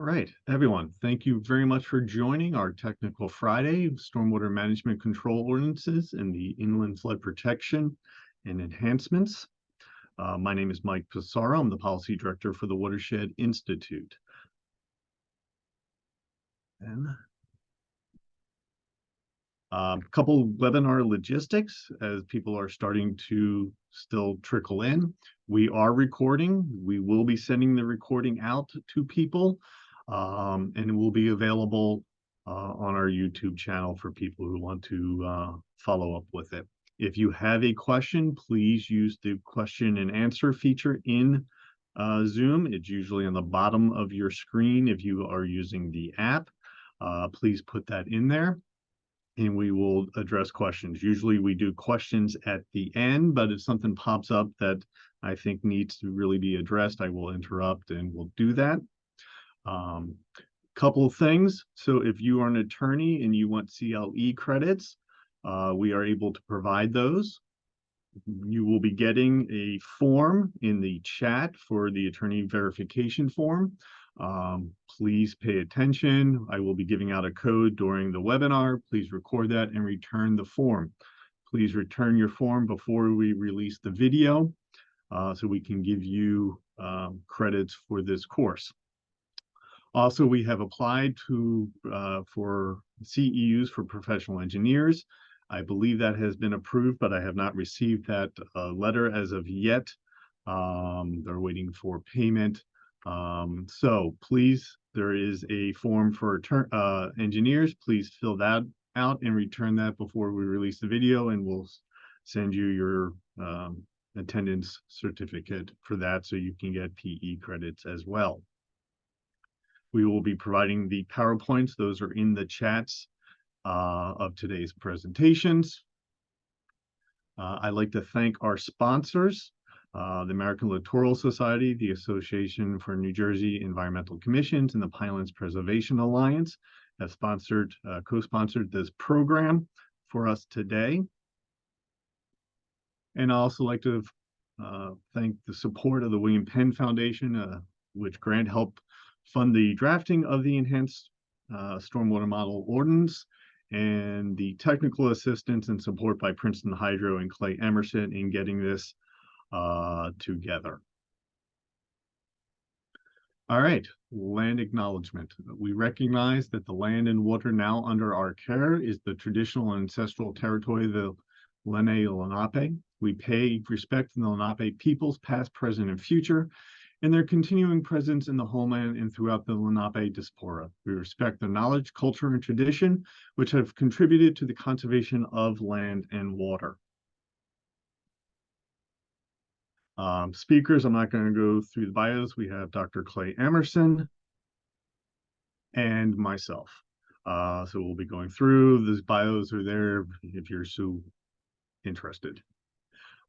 All right, everyone, thank you very much for joining our Technical Friday Stormwater Management Control Ordinances and the Inland Flood Protection and Enhancements. My name is Mike Pissarro. I'm the Policy Director for the Watershed Institute. And a couple webinar logistics as people are starting to still trickle in. We are recording. We will be sending the recording out to people. And it will be available on our YouTube channel for people who want to follow up with it. If you have a question, please use the question and answer feature in Zoom. It's usually on the bottom of your screen if you are using the app. Please put that in there and we will address questions. Usually we do questions at the end, but if something pops up that I think needs to really be addressed, I will interrupt and we'll do that. Couple of things. So if you are an attorney and you want CLE credits, we are able to provide those. You will be getting a form in the chat for the attorney verification form. Please pay attention. I will be giving out a code during the webinar. Please record that and return the form. Please return your form before we release the video so we can give you credits for this course. Also, we have applied to for CEUs for professional engineers. I believe that has been approved, but I have not received that letter as of yet. They're waiting for payment. So please, there is a form for engineers. Please fill that out and return that before we release the video, and we'll send you your attendance certificate for that so you can get PE credits as well. We will be providing the PowerPoints. Those are in the chats of today's presentations. I'd like to thank our sponsors, the American Littoral Society, the Association for New Jersey Environmental Commissions, and the Pinelands Preservation Alliance have sponsored, co-sponsored this program for us today. And I also like to thank the support of the William Penn Foundation, which grant helped fund the drafting of the enhanced stormwater model ordinance and the technical assistance and support by Princeton Hydro and Clay Emerson in getting this together. All right, land acknowledgement. We recognize that the land and water now under our care is the traditional and ancestral territory of the Lenape. We pay respect to the Lenape peoples, past, present, and future, and their continuing presence in the homeland and throughout the Lenape diaspora. We respect their knowledge, culture, and tradition, which have contributed to the conservation of land and water. Speakers, I'm not going to go through the bios. We have Dr. Clay Emerson and myself. So we'll be going through. These bios are there if you're so interested.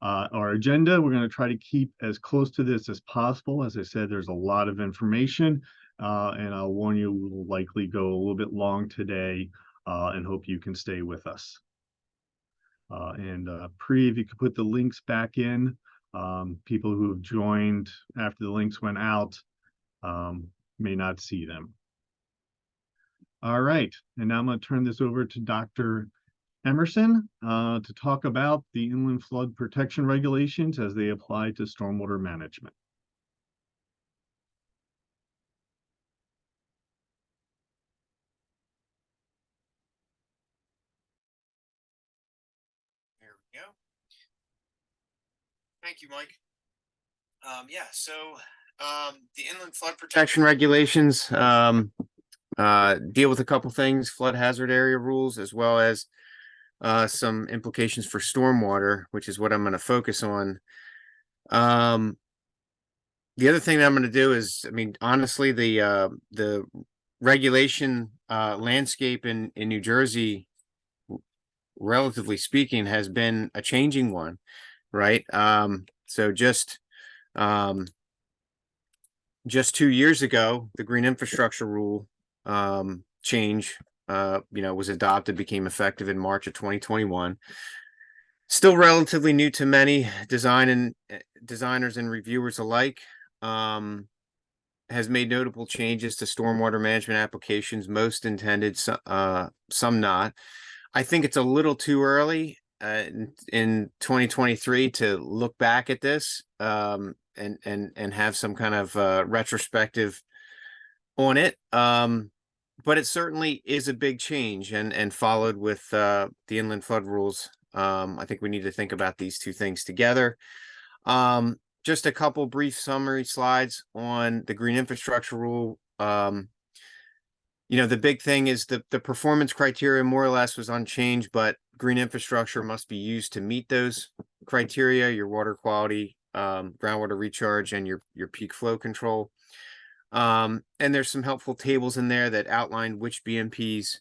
Our agenda, we're going to try to keep as close to this as possible. As I said, there's a lot of information, and I'll warn you, we will likely go a little bit long today and hope you can stay with us. Pri, if you could put the links back in, people who have joined after the links went out may not see them. All right, and now I'm going to turn this over to Dr. Emerson to talk about the inland flood protection regulations as they apply to stormwater management. There we go. Thank you, Mike. The inland flood protection regulations deal with a couple things, flood hazard area rules, as well as some implications for stormwater, which is what I'm going to focus on. The other thing that I'm going to do is, I mean, honestly, the regulation landscape in New Jersey, relatively speaking, has been a changing one, right? So just 2 years ago, the green infrastructure rule change was adopted, became effective in March of 2021. Still relatively new to many designers and reviewers alike. has made notable changes to stormwater management applications, most intended, some not. I think it's a little too early in 2023 to look back at this and have some kind of retrospective on it. But it certainly is a big change and followed with the inland flood rules. I think we need to think about these two things together. Just a couple brief summary slides on the green infrastructure rule. The big thing is the performance criteria more or less was unchanged, but green infrastructure must be used to meet those criteria, your water quality, groundwater recharge, and your peak flow control. And there's some helpful tables in there that outline which BMPs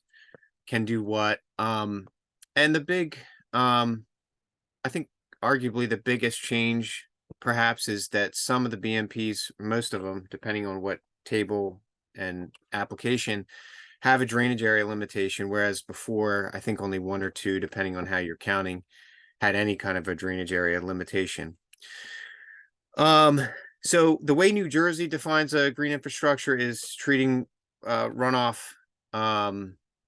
can do what. And the big, I think arguably the biggest change perhaps is that some of the BMPs, most of them, depending on what table and application, have a drainage area limitation, whereas before, I think only one or two, depending on how you're counting, had any kind of a drainage area limitation. So the way New Jersey defines a green infrastructure is treating runoff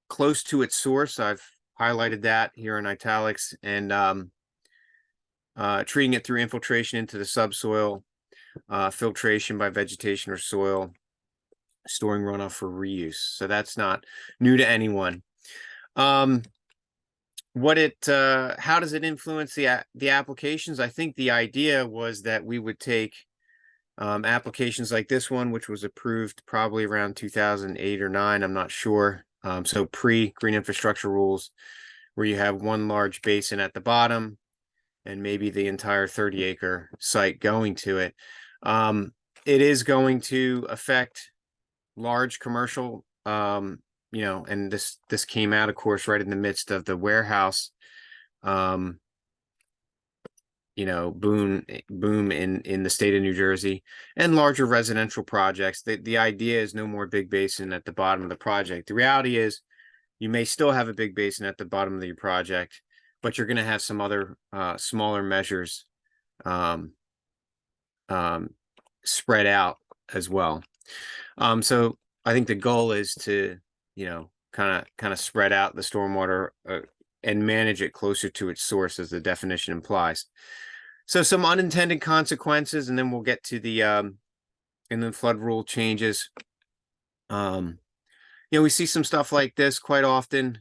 close to its source. I've highlighted that here in italics, and treating it through infiltration into the subsoil, filtration by vegetation or soil, storing runoff for reuse. So that's not new to anyone. How does it influence the applications? I think the idea was that we would take applications like this one, which was approved probably around 2008 or 9, I'm not sure. So pre-green infrastructure rules, where you have one large basin at the bottom and maybe the entire 30-acre site going to it. It is going to affect large commercial, and this came out, of course, right in the midst of the warehouse, boom in the state of New Jersey, and larger residential projects. The idea is no more big basin at the bottom of the project. The reality is you may still have a big basin at the bottom of your project, but you're going to have some other smaller measures spread out as well. So I think the goal is to, kind of spread out the stormwater and manage it closer to its source, as the definition implies. So some unintended consequences, and then we'll get to the inland flood rule changes. We see some stuff like this quite often.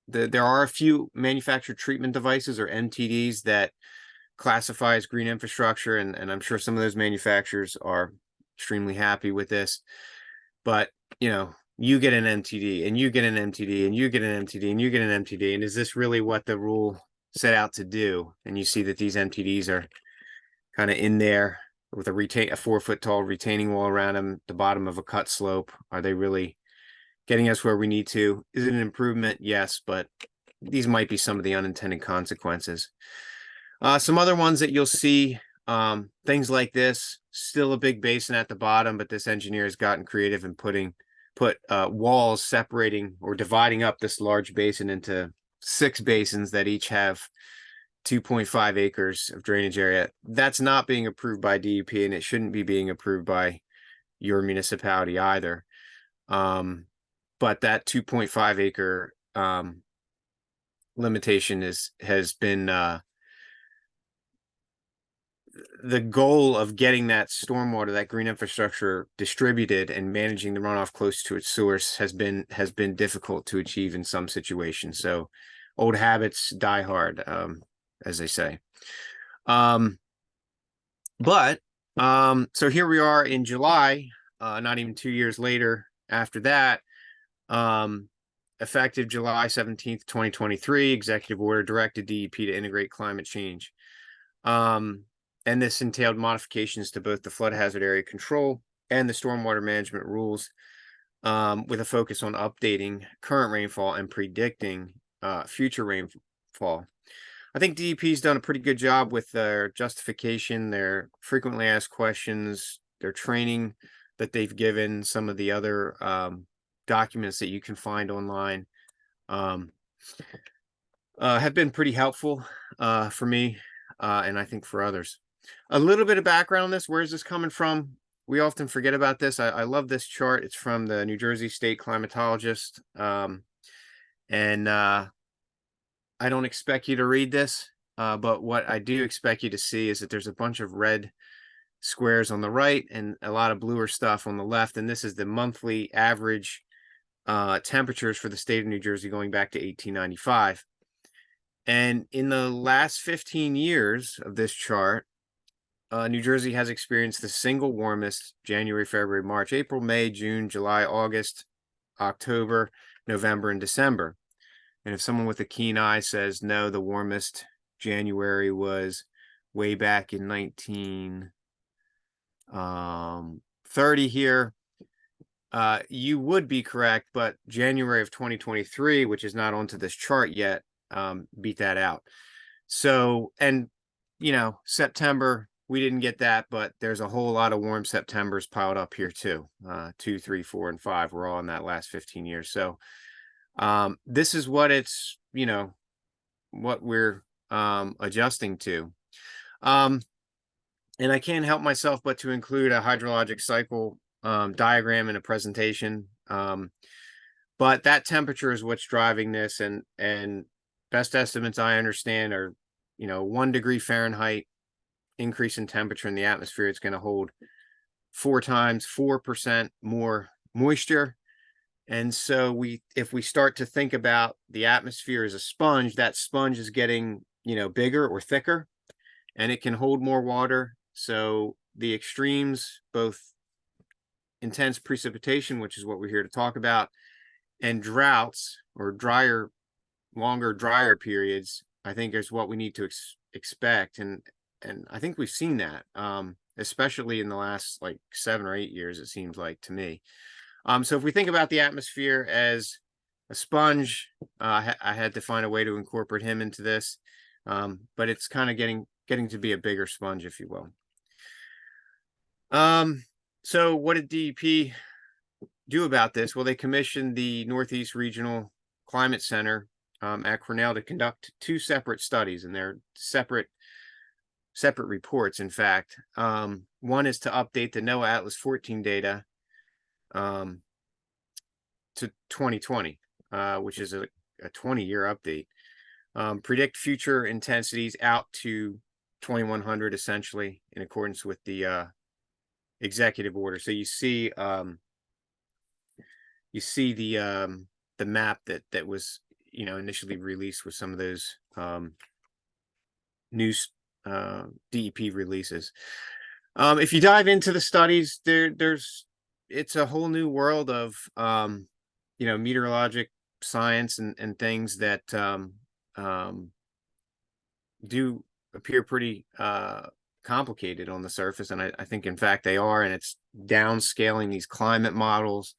There are a few manufactured treatment devices, or MTDs, that classify as green infrastructure, and I'm sure some of those manufacturers are extremely happy with this. But you get an MTD, and you get an MTD, and you get an MTD, and you get an MTD, and is this really what the rule set out to do? And you see that these MTDs are kind of in there with a 4-foot tall retaining wall around them, the bottom of a cut slope. Are they really getting us where we need to? Is it an improvement? Yes, but these might be some of the unintended consequences. Some other ones that you'll see, things like this, still a big basin at the bottom, but this engineer has gotten creative in put walls separating or dividing up this large basin into 6 basins that each have 2.5 acres of drainage area. That's not being approved by DEP, and it shouldn't be being approved by your municipality either. But that 2.5 acre limitation has been the goal of getting that stormwater, that green infrastructure, distributed and managing the runoff close to its source has been difficult to achieve in some situations. So old habits die hard, as they say. So here we are in July, not even 2 years later after that. Effective July 17th, 2023, executive order directed DEP to integrate climate change. And this entailed modifications to both the flood hazard area control and the stormwater management rules, with a focus on updating current rainfall and predicting future rainfall. I think DEP's done a pretty good job with their justification, their frequently asked questions, their training that they've given, some of the other documents that you can find online have been pretty helpful for me, and I think for others. A little bit of background on this. Where is this coming from? we often forget about this. I love this chart. It's from the New Jersey State Climatologist. And I don't expect you to read this, but what I do expect you to see is that there's a bunch of red squares on the right and a lot of bluer stuff on the left. And this is the monthly average temperatures for the state of New Jersey going back to 1895. And in the last 15 years of this chart, New Jersey has experienced the single warmest January, February, March, April, May, June, July, August, October, November, and December. And if someone with a keen eye says, no, the warmest January was way back in 1930 here, you would be correct, but January of 2023, which is not onto this chart yet, beat that out. So, and, you know, September, we didn't get that, but there's a whole lot of warm Septembers piled up here too. 2, 3, 4, and 5 were all in that last 15 years. So this is what it's, you know, what we're adjusting to. And I can't help myself but to include a hydrologic cycle diagram in a presentation. But that temperature is what's driving this, and best estimates I understand are, you know, 1 degree Fahrenheit increase in temperature in the atmosphere. It's going to hold 4% more moisture. And so if we start to think about the atmosphere as a sponge, that sponge is getting, you know, bigger or thicker, and it can hold more water. So the extremes, both intense precipitation, which is what we're here to talk about, and droughts or longer drier periods, I think is what we need to expect. And I think we've seen that, especially in the last like 7 or 8 years, it seems like to me. So if we think about the atmosphere as a sponge, I had to find a way to incorporate him into this, but it's kind of getting to be a bigger sponge, if you will. So what did DEP do about this? Well, they commissioned the Northeast Regional Climate Center at Cornell to conduct 2 separate studies, and they're separate reports, in fact. One is to update the NOAA Atlas 14 data to 2020, which is a 20-year update. Predict future intensities out to 2100, essentially, in accordance with the executive order. So you see the map that was, you know, initially released with some of those new DEP releases. If you dive into the studies, it's a whole new world of you know, meteorologic science and things that do appear pretty complicated on the surface, and I think in fact they are, and it's downscaling these climate models,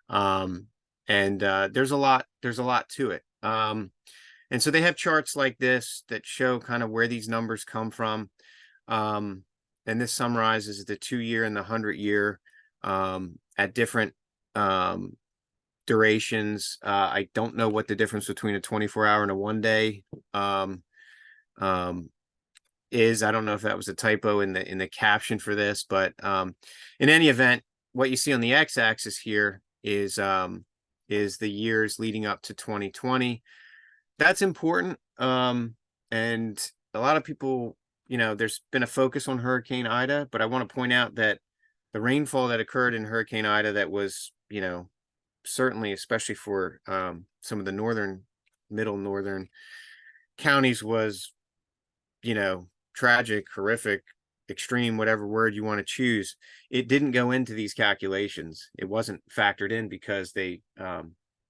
and there's a lot to it. And so they have charts like this that show kind of where these numbers come from, and this summarizes the 2-year and the 100-year at different durations. I don't know what the difference between a 24-hour and a 1-day is. I don't know if that was a typo in the caption for this, but in any event, what you see on the x-axis here is the years leading up to 2020. That's important, and a lot of people, you know, there's been a focus on Hurricane Ida, but I want to point out that the rainfall that occurred in Hurricane Ida, that was, you know, certainly, especially for some of the middle northern counties, was, you know, tragic, horrific, extreme, whatever word you want to choose. It didn't go into these calculations. It wasn't factored in because they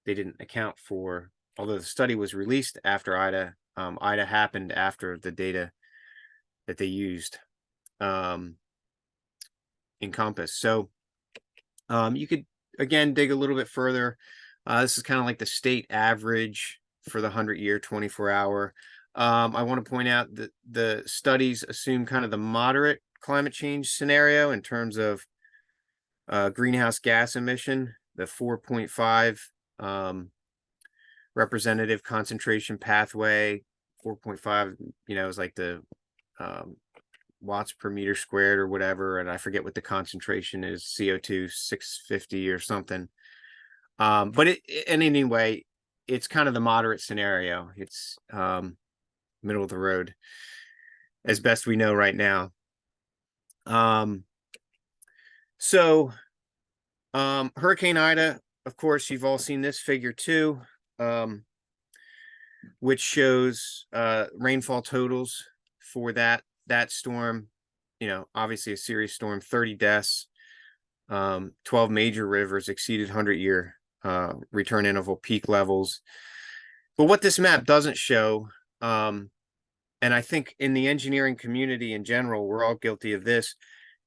didn't account for, although the study was released after Ida, Ida happened after the data that they used encompass. So you could, again, dig a little bit further. This is kind of like the state average for the 100-year, 24-hour. I want to point out that the studies assume kind of the moderate climate change scenario in terms of greenhouse gas emission, the 4.5 representative concentration pathway. 4.5, you know, is like the watts per meter squared or whatever, and I forget what the concentration is, CO2 650 or something. But and anyway, it's kind of the moderate scenario. It's middle of the road as best we know right now. So Hurricane Ida, of course, you've all seen this figure too, which shows rainfall totals for that storm. You know, obviously a serious storm, 30 deaths, 12 major rivers exceeded 100-year return interval peak levels. But what this map doesn't show, and I think in the engineering community in general, we're all guilty of this,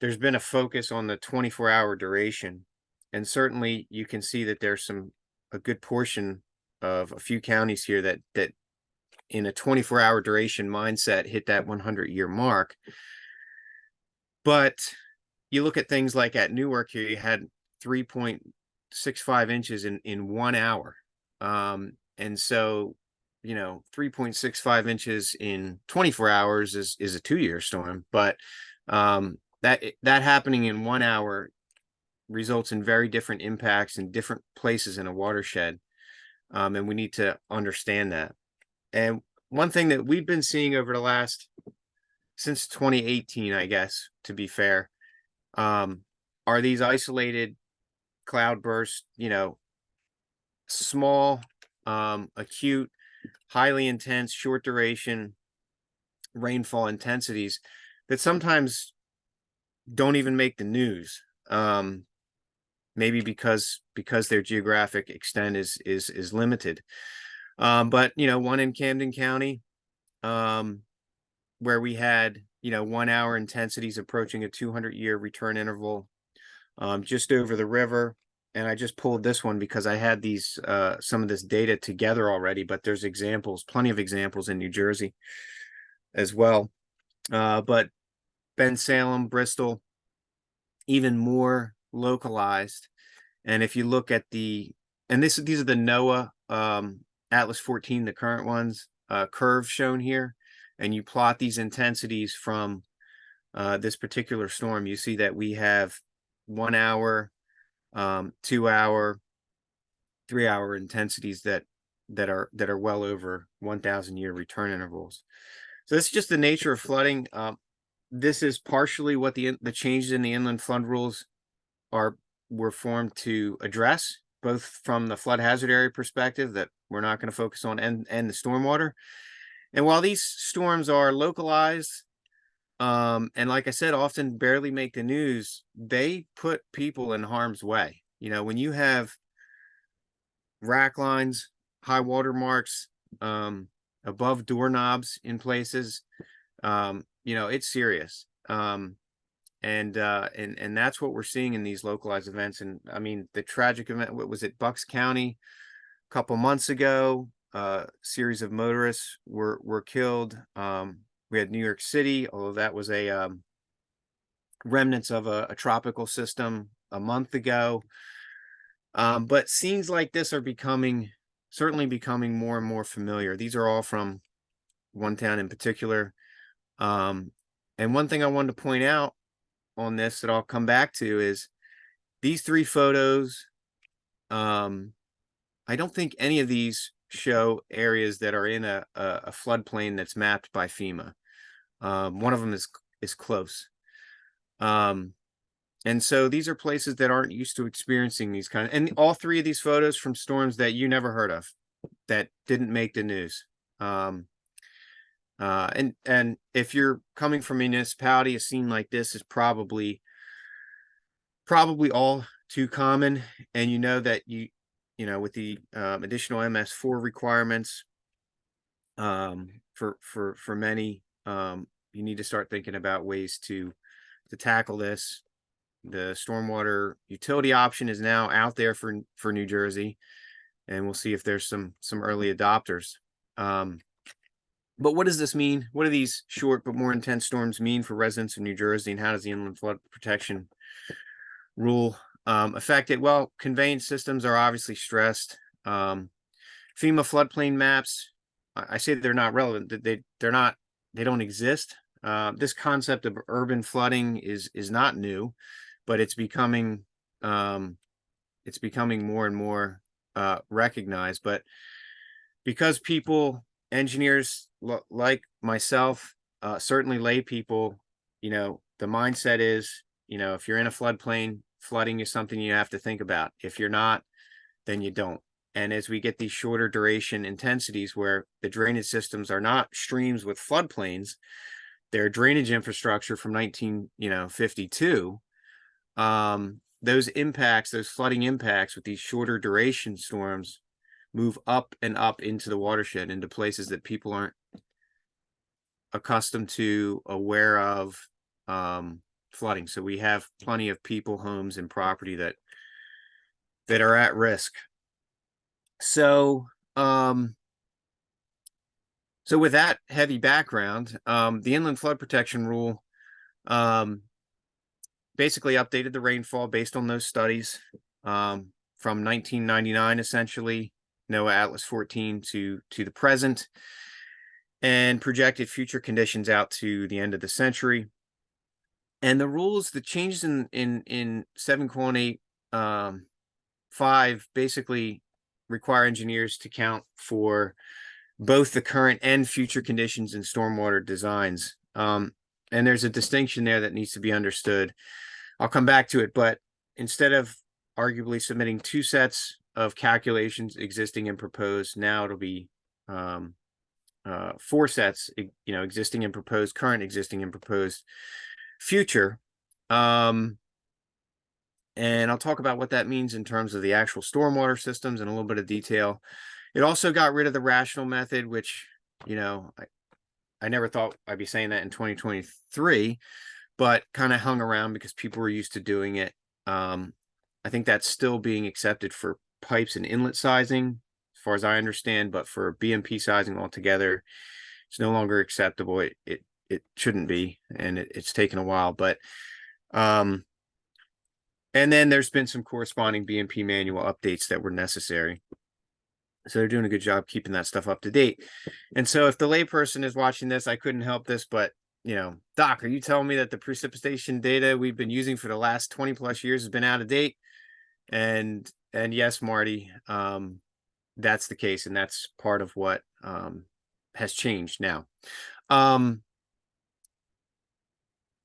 there's been a focus on the 24-hour duration. And certainly you can see that there's a good portion of a few counties here that in a 24-hour duration mindset hit that 100-year mark. But you look at things like at Newark here, you had 3.65 inches in 1 hour. And so, you know, 3.65 inches in 24 hours is a 2-year storm. But that happening in 1 hour results in very different impacts in different places in a watershed. And we need to understand that. And one thing that we've been seeing over the since 2018, I guess, to be fair, are these isolated cloudbursts, you know, small, acute, highly intense, short duration rainfall intensities that sometimes don't even make the news. Maybe because their geographic extent is limited. But you know, one in Camden County, where we had, you know, 1 hour intensities approaching a 200-year return interval, just over the river. And I just pulled this one because I had these some of this data together already, but there's plenty of examples in New Jersey as well. But Bensalem, Bristol, even more localized. And if you look at these are the NOAA Atlas 14, the current ones, curve shown here, and you plot these intensities from this particular storm, you see that we have 1 hour, 2 hour, 3 hour intensities that are well over 1,000-year return intervals. So that's just the nature of flooding. This is partially what the changes in the inland flood rules were formed to address, both from the flood hazard area perspective that we're not going to focus on, and the stormwater. And while these storms are localized, and like I said, often barely make the news, they put people in harm's way. You know, when you have rack lines, high water marks, above doorknobs in places, you know, it's serious. And that's what we're seeing in these localized events. And I mean, the tragic event, what was it, Bucks County a couple months ago, series of motorists were killed. We had New York City, although that was a remnants of a tropical system a month ago. But scenes like this are certainly becoming more and more familiar. These are all from one town in particular. And one thing I wanted to point out on this that I'll come back to is these 3 photos. I don't think any of these show areas that are in a floodplain that's mapped by FEMA. One of them is close. And so these are places that aren't used to experiencing these and all 3 of these photos from storms that you never heard of, that didn't make the news. And if you're coming from a municipality, a scene like this is probably all too common. And you know that you know, with the additional MS4 requirements, for many, you need to start thinking about ways to tackle this. The stormwater utility option is now out there for New Jersey, and we'll see if there's some early adopters. But what does this mean? What do these short but more intense storms mean for residents of New Jersey, and how does the inland flood protection rule affect it? Well, conveyance systems are obviously stressed. FEMA floodplain maps, I say they're not relevant. They don't exist. This concept of urban flooding is not new, but it's becoming more and more recognized. But because people, engineers like myself, certainly lay people, the mindset is, if you're in a floodplain, flooding is something you have to think about. If you're not, then you don't. And as we get these shorter duration intensities where the drainage systems are not streams with floodplains, they're drainage infrastructure from 1952, those impacts, those flooding impacts with these shorter duration storms move up and up into the watershed, into places that people aren't accustomed to, aware of flooding. So we have plenty of people, homes, and property that are at risk. So so with that heavy background, the inland flood protection rule basically updated the rainfall based on those studies from 1999, essentially, NOAA Atlas 14 to the present, and projected future conditions out to the end of the century. And the rules, the changes in 7:8 basically require engineers to count for both the current and future conditions in stormwater designs. And there's a distinction there that needs to be understood. I'll come back to it, but instead of arguably submitting two sets of calculations, existing and proposed, now it'll be four sets, existing and proposed, current, existing and proposed, future. And I'll talk about what that means in terms of the actual stormwater systems in a little bit of detail. It also got rid of the rational method, which, I never thought I'd be saying that in 2023, but kind of hung around because people were used to doing it. I think that's still being accepted for pipes and inlet sizing, as far as I understand, but for BMP sizing altogether, it's no longer acceptable. It shouldn't be, and it's taken a while, but and then there's been some corresponding BMP manual updates that were necessary. So they're doing a good job keeping that stuff up to date. And so if the layperson is watching this, I couldn't help this, but Doc, are you telling me that the precipitation data we've been using for the last 20 plus years has been out of date? And yes, Marty, that's the case. And that's part of what has changed now.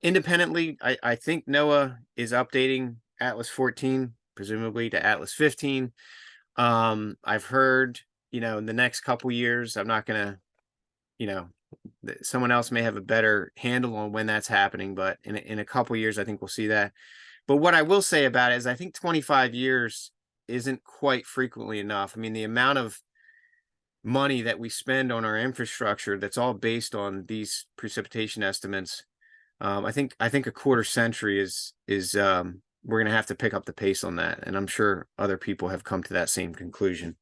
Independently, I think NOAA is updating Atlas 14, presumably to Atlas 15. I've heard, in the next couple years, I'm not going to, someone else may have a better handle on when that's happening, but in a couple years, I think we'll see that. But what I will say about it is I think 25 years isn't quite frequently enough. I mean, the amount of money that we spend on our infrastructure that's all based on these precipitation estimates, I think a quarter century is we're going to have to pick up the pace on that. And I'm sure other people have come to that same conclusion.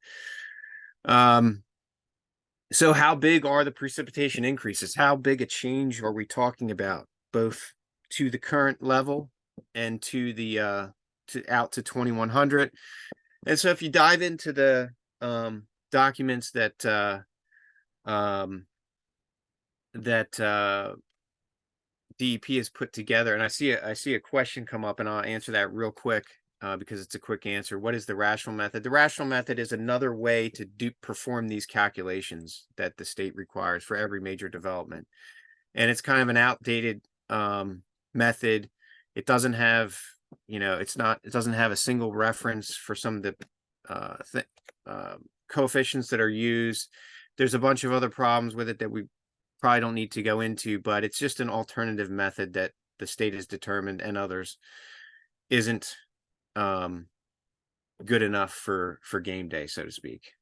So how big are the precipitation increases? How big a change are we talking about, both to the current level and to the out to 2100? And so if you dive into the documents that DEP has put together, and I see a question come up, and I'll answer that real quick because it's a quick answer. What is the rational method? The rational method is another way to perform these calculations that the state requires for every major development, and it's kind of an outdated method. It doesn't have, it doesn't have a single reference for some of the coefficients that are used. There's a bunch of other problems with it that we probably don't need to go into, but it's just an alternative method that the state has determined, and others, isn't good enough for game day, so to speak.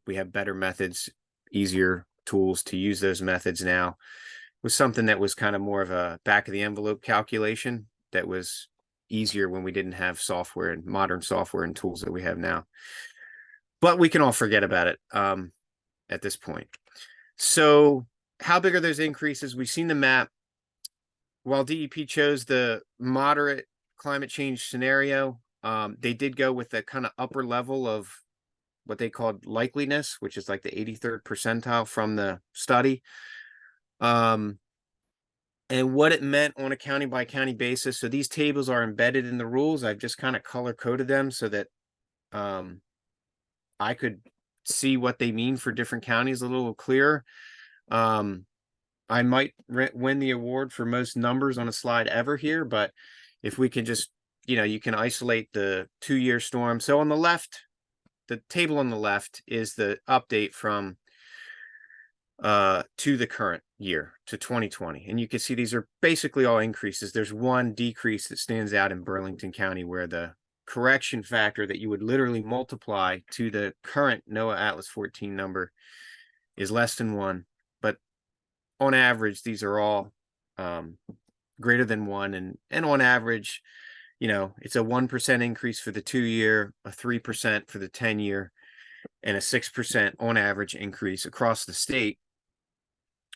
We have better methods, easier tools to use those methods now. It was something that was kind of more of a back of the envelope calculation that was easier when we didn't have software and modern software and tools that we have now. But we can all forget about it at this point. So how big are those increases? We've seen the map. While DEP chose the moderate climate change scenario, they did go with the kind of upper level of what they called likeliness, which is like the 83rd percentile from the study. and what it meant on a county by county basis. So these tables are embedded in the rules. I've just kind of color coded them so that I could see what they mean for different counties a little clearer. I might win the award for most numbers on a slide ever here, but if we can just, you can isolate the 2-year storm. So on the left, the table on the left is the update from to the current year, to 2020. And you can see these are basically all increases. There's one decrease that stands out in Burlington County where the correction factor that you would literally multiply to the current NOAA Atlas 14 number is less than 1. But on average, these are all greater than 1. And on average, it's a 1% increase for the 2-year, a 3% for the 10-year, and a 6% on average increase across the state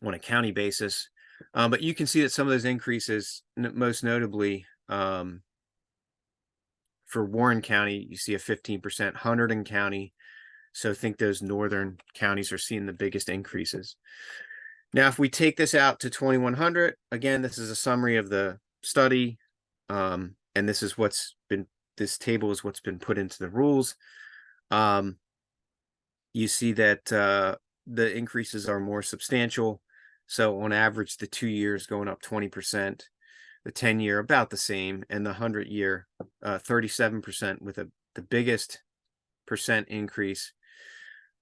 on a county basis. But you can see that some of those increases, most notably for Warren County, you see a 15%, Hunterdon County. So I think those northern counties are seeing the biggest increases. Now, if we take this out to 2100, again, this is a summary of the study. And this is this table is what's been put into the rules. You see that the increases are more substantial. So on average, the 2 years going up 20%, the 10-year about the same, and the 100-year 37% with the biggest percent increase.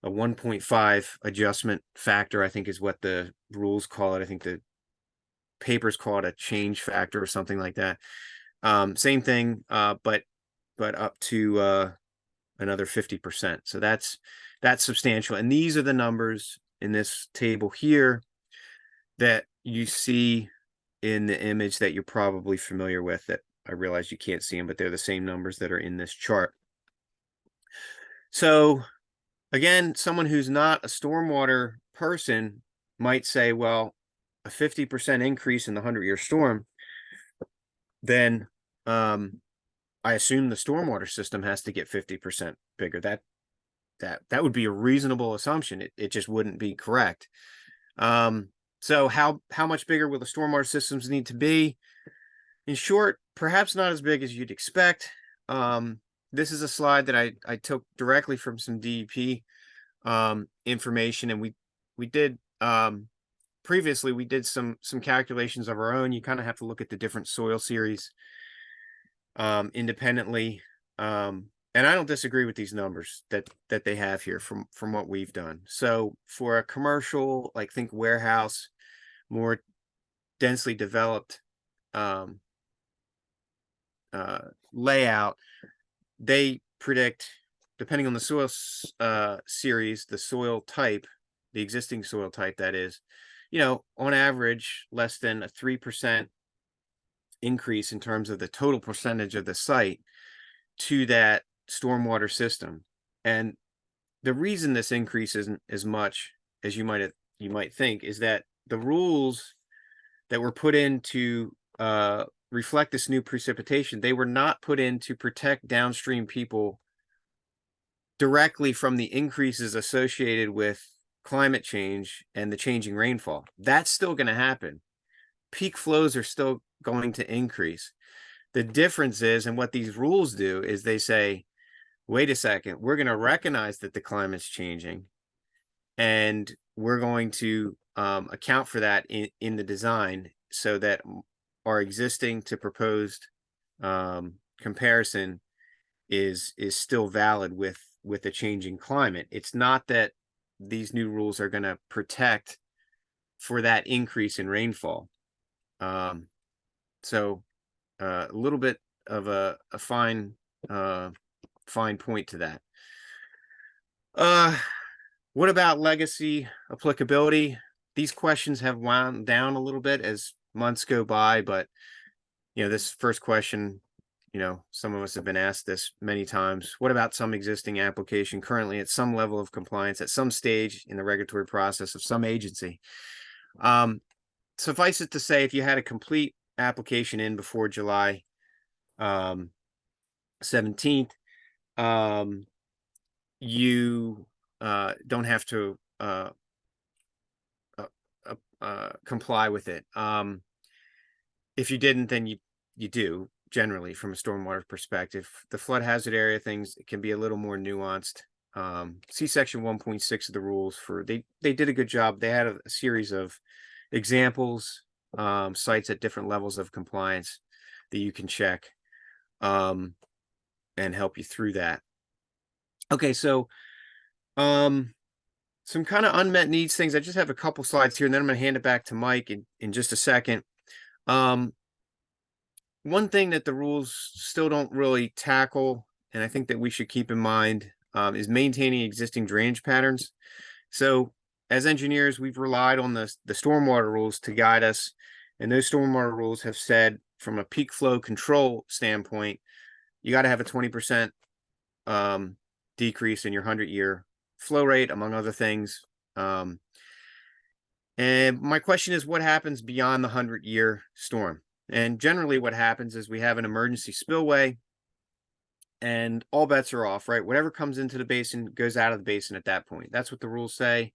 A 1.5 adjustment factor, I think, is what the rules call it. I think the papers call it a change factor or something like that. Same thing, but up to another 50%. So that's substantial. And these are the numbers in this table here that you see in the image that you're probably familiar with, that I realize you can't see them, but they're the same numbers that are in this chart. So again, someone who's not a stormwater person might say, well, a 50% increase in the 100-year storm, then I assume the stormwater system has to get 50% bigger. That would be a reasonable assumption. It just wouldn't be correct. So how much bigger will the stormwater systems need to be? In short, perhaps not as big as you'd expect. This is a slide that I took directly from some DEP information, and we did previously we did some calculations of our own. You kind of have to look at the different soil series independently. And I don't disagree with these numbers that they have here from what we've done. So for a commercial, like think warehouse, more densely developed layout, they predict, depending on the soil series, the soil type, the existing soil type, that is, on average, less than a 3% increase in terms of the total percentage of the site to that stormwater system. And the reason this increase isn't as much as you might think is that the rules that were put in to reflect this new precipitation, they were not put in to protect downstream people directly from the increases associated with climate change and the changing rainfall. That's still going to happen. Peak flows are still going to increase. The difference is, and what these rules do, is they say, wait a second, we're going to recognize that the climate's changing, and we're going to account for that in the design so that our existing to proposed comparison is still valid with the changing climate. It's not that these new rules are going to protect for that increase in rainfall. So a little bit of a fine point to that. What about legacy applicability? These questions have wound down a little bit as months go by, but this first question, some of us have been asked this many times. What about some existing application currently at some level of compliance at some stage in the regulatory process of some agency? Suffice it to say, if you had a complete application in before July 17th, you don't have to comply with it. if you didn't, then you do generally from a stormwater perspective. The flood hazard area things can be a little more nuanced. See section 1.6 of the rules for they did a good job. They had a series of examples, sites at different levels of compliance that you can check and help you through that. Okay, so some kind of unmet needs things. I just have a couple slides here, and then I'm going to hand it back to Mike in just a second. One thing that the rules still don't really tackle, and I think that we should keep in mind, is maintaining existing drainage patterns. So as engineers, we've relied on the stormwater rules to guide us. And those stormwater rules have said from a peak flow control standpoint, you got to have a 20% decrease in your 100-year flow rate, among other things. And my question is, what happens beyond the 100-year storm? And generally what happens is we have an emergency spillway and all bets are off, right? Whatever comes into the basin goes out of the basin at that point. That's what the rules say.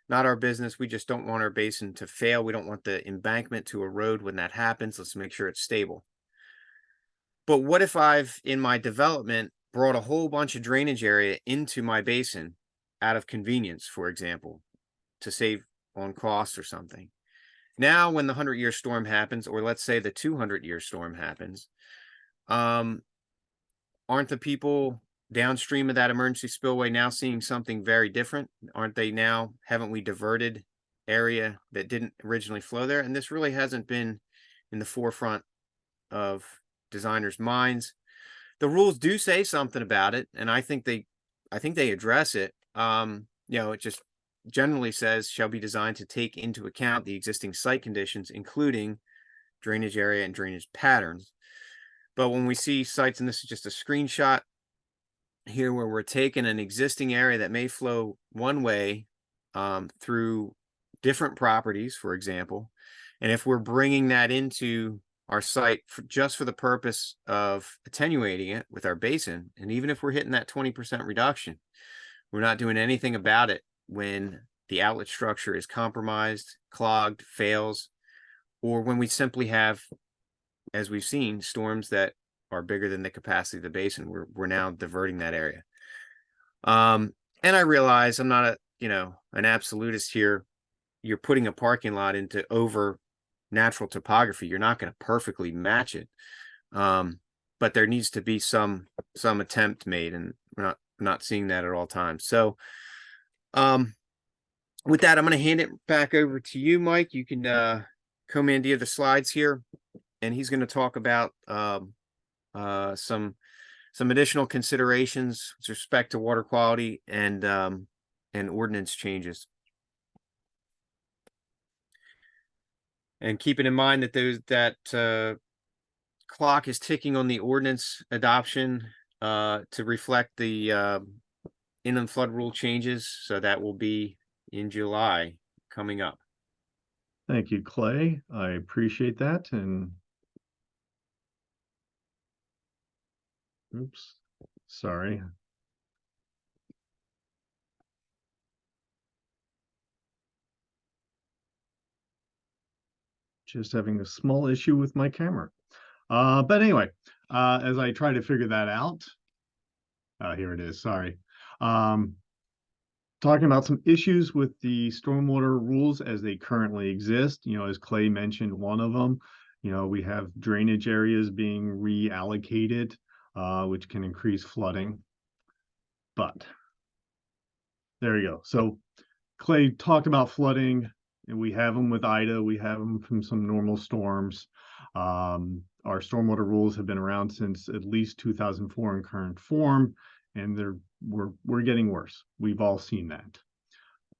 Not our business. We just don't want our basin to fail. We don't want the embankment to erode when that happens. Let's make sure it's stable. But what if I've, in my development, brought a whole bunch of drainage area into my basin out of convenience, for example, to save on cost or something? Now, when the 100-year storm happens, or let's say the 200-year storm happens, aren't the people downstream of that emergency spillway now seeing something very different? Aren't they now, haven't we diverted area that didn't originally flow there? And this really hasn't been in the forefront of designers' minds. The rules do say something about it, and I think they address it. It just generally says shall be designed to take into account the existing site conditions, including drainage area and drainage patterns. But when we see sites, and this is just a screenshot here where we're taking an existing area that may flow one way through different properties, for example, and if we're bringing that into our site just for the purpose of attenuating it with our basin, and even if we're hitting that 20% reduction, we're not doing anything about it when the outlet structure is compromised, clogged, fails, or when we simply have, as we've seen, storms that are bigger than the capacity of the basin. We're now diverting that area. And I realize I'm not an absolutist here. You're putting a parking lot into over natural topography. You're not going to perfectly match it. But there needs to be some attempt made, and we're not seeing that at all times. So with that, I'm going to hand it back over to you, Mike. You can commandeer the slides here, and he's going to talk about some additional considerations with respect to water quality and ordinance changes. And keeping in mind that clock is ticking on the ordinance adoption to reflect the inland flood rule changes. So that will be in July coming up. Thank you, Clay. I appreciate that. And oops, sorry. Just having a small issue with my camera. But anyway, as I try to figure that out, here it is, sorry. Talking about some issues with the stormwater rules as they currently exist. As Clay mentioned, one of them, we have drainage areas being reallocated, which can increase flooding. But there you go. So Clay talked about flooding, and we have them with Ida. We have them from some normal storms. Our stormwater rules have been around since at least 2004 in current form, and we're getting worse. We've all seen that.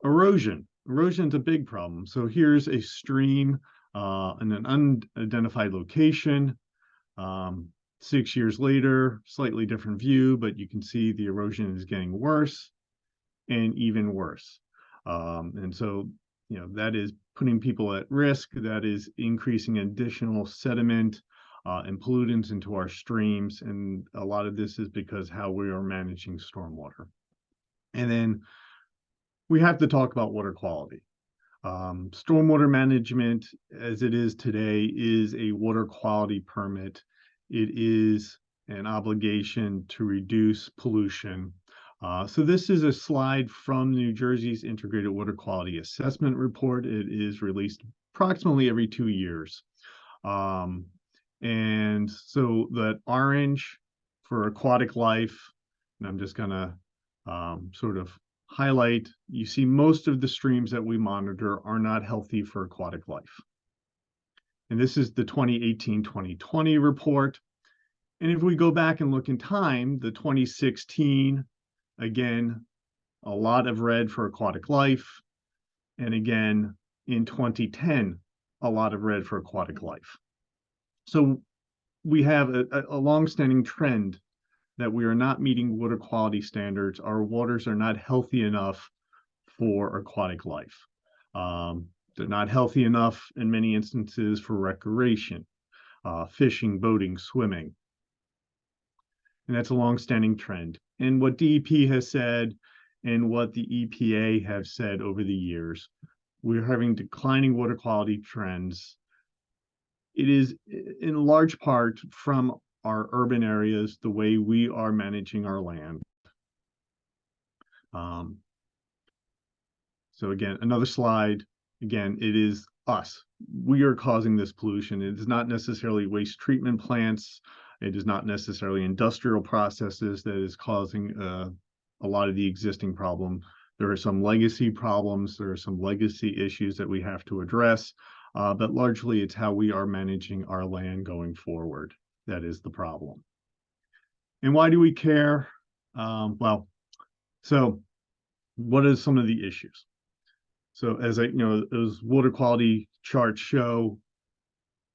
Erosion's a big problem. So here's a stream in an unidentified location. 6 years later, slightly different view, but you can see the erosion is getting worse and even worse. And so, that is putting people at risk. That is increasing additional sediment and pollutants into our streams. And a lot of this is because how we are managing stormwater. And then we have to talk about water quality. Stormwater management, as it is today, is a water quality permit. It is an obligation to reduce pollution. So this is a slide from New Jersey's Integrated Water Quality Assessment Report. It is released approximately every 2 years. And so that orange for aquatic life, and I'm just gonna sort of highlight, you see most of the streams that we monitor are not healthy for aquatic life. And this is the 2018-2020 report. And if we go back and look in time, the 2016, again, a lot of red for aquatic life. And again, in 2010, a lot of red for aquatic life. So we have a longstanding trend that we are not meeting water quality standards. Our waters are not healthy enough for aquatic life. They're not healthy enough in many instances for recreation, fishing, boating, swimming. And that's a longstanding trend. And what DEP has said and what the EPA have said over the years, we're having declining water quality trends. It is in large part from our urban areas, the way we are managing our land. So again, another slide. Again, it is us. We are causing this pollution. It is not necessarily waste treatment plants. It is not necessarily industrial processes that is causing a lot of the existing problem. There are some legacy problems. There are some legacy issues that we have to address. But largely, it's how we are managing our land going forward. That is the problem. And why do we care? So what are some of the issues? So as those water quality charts show,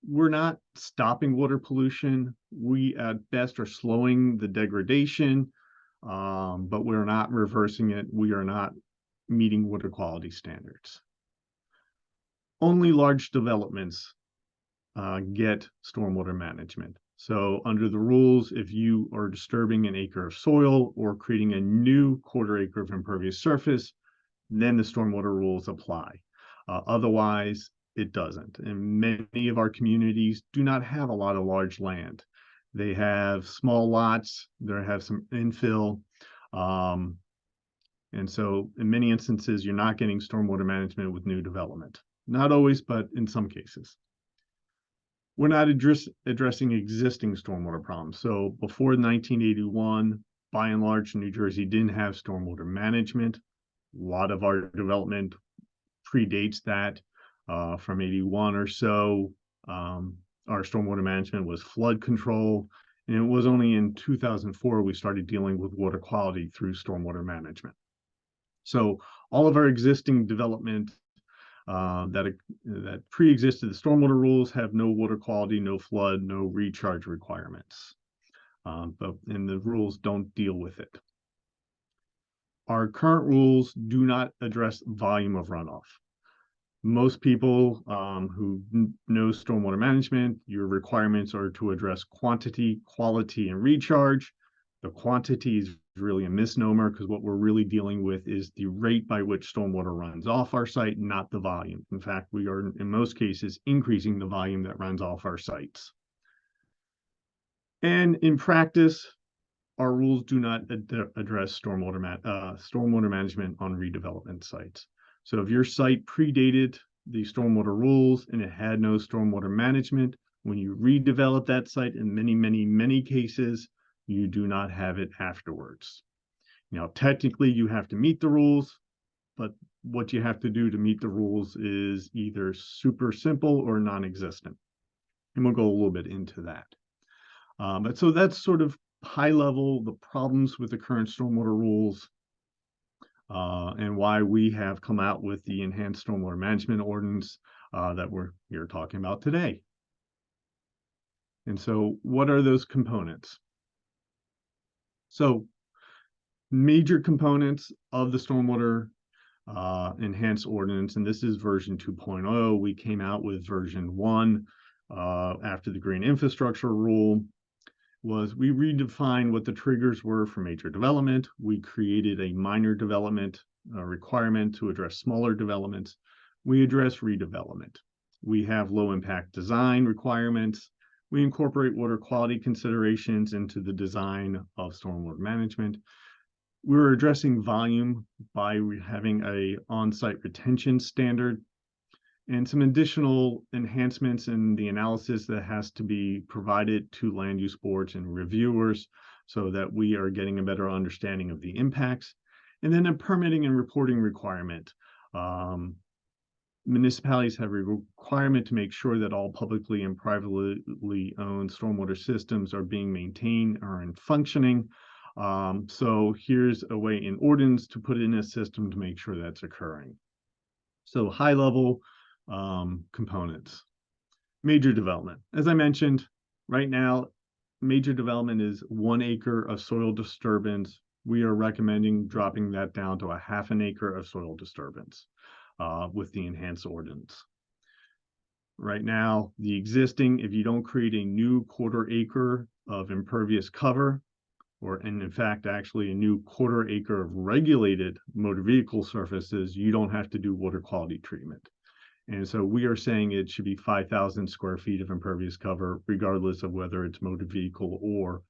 we're not stopping water pollution. We at best are slowing the degradation, but we're not reversing it. We are not meeting water quality standards. Only large developments get stormwater management. So under the rules, if you are disturbing an acre of soil or creating a new quarter acre of impervious surface, then the stormwater rules apply. Otherwise, it doesn't. And many of our communities do not have a lot of large land. They have small lots, they have some infill. And so in many instances, you're not getting stormwater management with new development. Not always, but in some cases. We're not addressing existing stormwater problems. So before 1981, by and large, New Jersey didn't have stormwater management. A lot of our development predates that. From 81 or so, our stormwater management was flood control. And it was only in 2004 we started dealing with water quality through stormwater management. So all of our existing development that pre-existed the stormwater rules have no water quality, no flood, no recharge requirements. And the rules don't deal with it. Our current rules do not address volume of runoff. Most people who know stormwater management, your requirements are to address quantity, quality, and recharge. The quantity is really a misnomer because what we're really dealing with is the rate by which stormwater runs off our site, not the volume. In fact, we are in most cases increasing the volume that runs off our sites. And in practice, our rules do not address stormwater management on redevelopment sites. So if your site predated the stormwater rules and it had no stormwater management, when you redevelop that site, in many, many, many cases, you do not have it afterwards. Now, technically, you have to meet the rules, but what you have to do to meet the rules is either super simple or non-existent. And we'll go a little bit into that. But so that's sort of high level, the problems with the current stormwater rules, and why we have come out with the enhanced stormwater management ordinance that we're here talking about today. And so what are those components? So major components of the stormwater enhanced ordinance, and this is version 2.0. We came out with version 1 after the green infrastructure rule. Was we redefined what the triggers were for major development. We created a minor development requirement to address smaller developments. We address redevelopment. We have low impact design requirements. We incorporate water quality considerations into the design of stormwater management. We're addressing volume by having a on-site retention standard and some additional enhancements in the analysis that has to be provided to land use boards and reviewers so that we are getting a better understanding of the impacts. And then a permitting and reporting requirement. Municipalities have a requirement to make sure that all publicly and privately owned stormwater systems are being maintained or in functioning. So here's a way in ordinance to put in a system to make sure that's occurring. So high level components. Major development. As I mentioned, right now, major development is 1 acre of soil disturbance. We are recommending dropping that down to a ½ an acre of soil disturbance with the enhanced ordinance. Right now, the existing, if you don't create a new 1/4 acre of impervious cover, and in fact, actually a new 1/4 acre of regulated motor vehicle surfaces, you don't have to do water quality treatment. And so we are saying it should be 5,000 square feet of impervious cover, regardless of whether it's motor vehicle or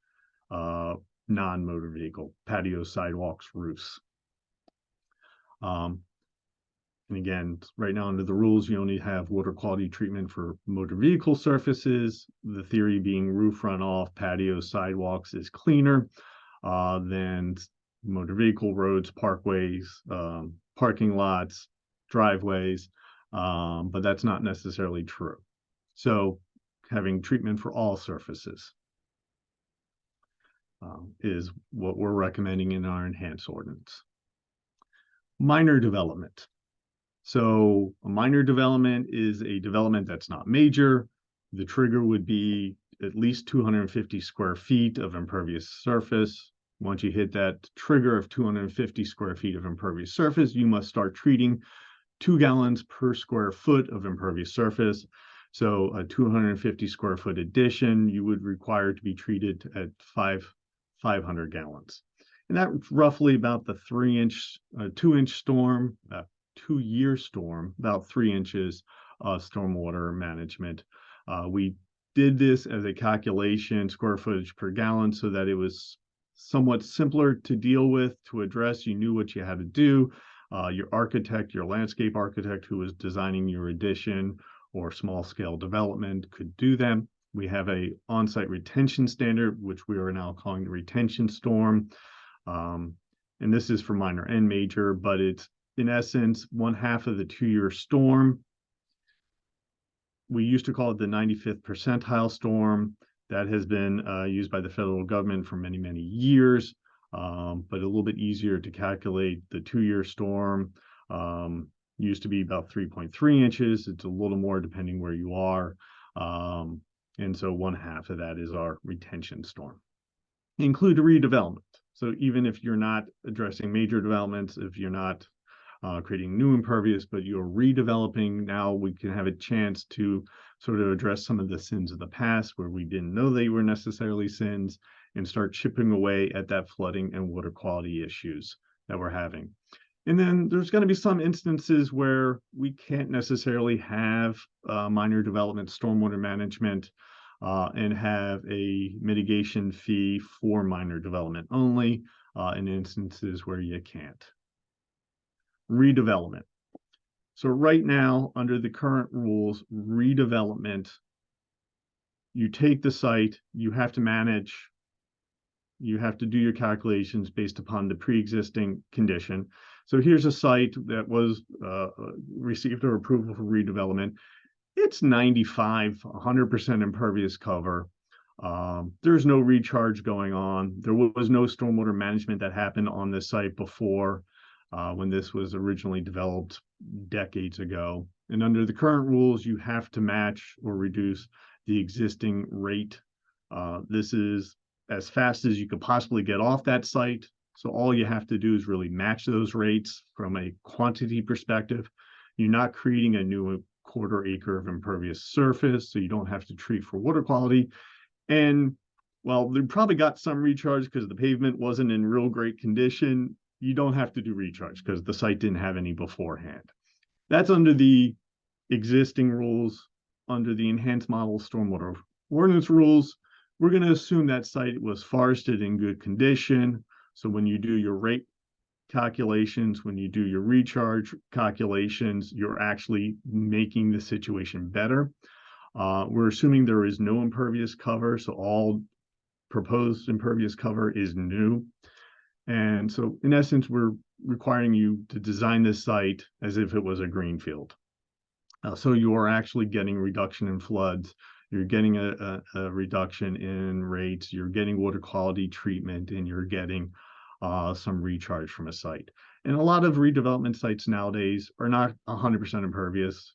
non-motor vehicle, patios, sidewalks, roofs. And again, right now under the rules, you only have water quality treatment for motor vehicle surfaces. The theory being roof runoff, patios, sidewalks is cleaner than motor vehicle roads, parkways, parking lots, driveways, but that's not necessarily true. So having treatment for all surfaces is what we're recommending in our enhanced ordinance. Minor development. So a minor development is a development that's not major. The trigger would be at least 250 square feet of impervious surface. Once you hit that trigger of 250 square feet of impervious surface, you must start treating 2 gallons per square foot of impervious surface. So a 250 square foot addition, you would require to be treated at 500 gallons. And that's roughly about the 2-inch storm, 2-year storm, about 3 inches of stormwater management. We did this as a calculation, square footage per gallon, so that it was somewhat simpler to deal with, to address. You knew what you had to do. Your architect, your landscape architect who was designing your addition or small scale development could do them. We have a on-site retention standard, which we are now calling the retention storm. And this is for minor and major, but it's in essence 1/2 of the 2-year storm. We used to call it the 95th percentile storm. That has been used by the federal government for many, many years, but a little bit easier to calculate. The 2-year storm used to be about 3.3 inches. It's a little more depending where you are. And so 1/2 of that is our retention storm. Include redevelopment. So even if you're not addressing major developments, if you're not creating new impervious, but you're redeveloping, now we can have a chance to sort of address some of the sins of the past where we didn't know they were necessarily sins and start chipping away at that flooding and water quality issues that we're having. And then there's going to be some instances where we can't necessarily have minor development stormwater management and have a mitigation fee for minor development only in instances where you can't. Redevelopment. So right now, under the current rules, redevelopment, you take the site, you have to manage, you have to do your calculations based upon the pre-existing condition. So here's a site that was received our approval for redevelopment. It's 100% impervious cover. There's no recharge going on. There was no stormwater management that happened on this site before when this was originally developed decades ago. And under the current rules, you have to match or reduce the existing rate. This is as fast as you could possibly get off that site. So all you have to do is really match those rates from a quantity perspective. You're not creating a new 1/4 acre of impervious surface, so you don't have to treat for water quality. And well, they probably got some recharge because the pavement wasn't in real great condition. You don't have to do recharge because the site didn't have any beforehand. That's under the existing rules, under the enhanced model stormwater ordinance rules. We're going to assume that site was forested in good condition. So when you do your rate calculations, when you do your recharge calculations, you're actually making the situation better. We're assuming there is no impervious cover, so all proposed impervious cover is new. And so in essence, we're requiring you to design this site as if it was a greenfield. So you are actually getting reduction in floods, you're getting a reduction in rates, you're getting water quality treatment, and you're getting some recharge from a site. And a lot of redevelopment sites nowadays are not 100% impervious.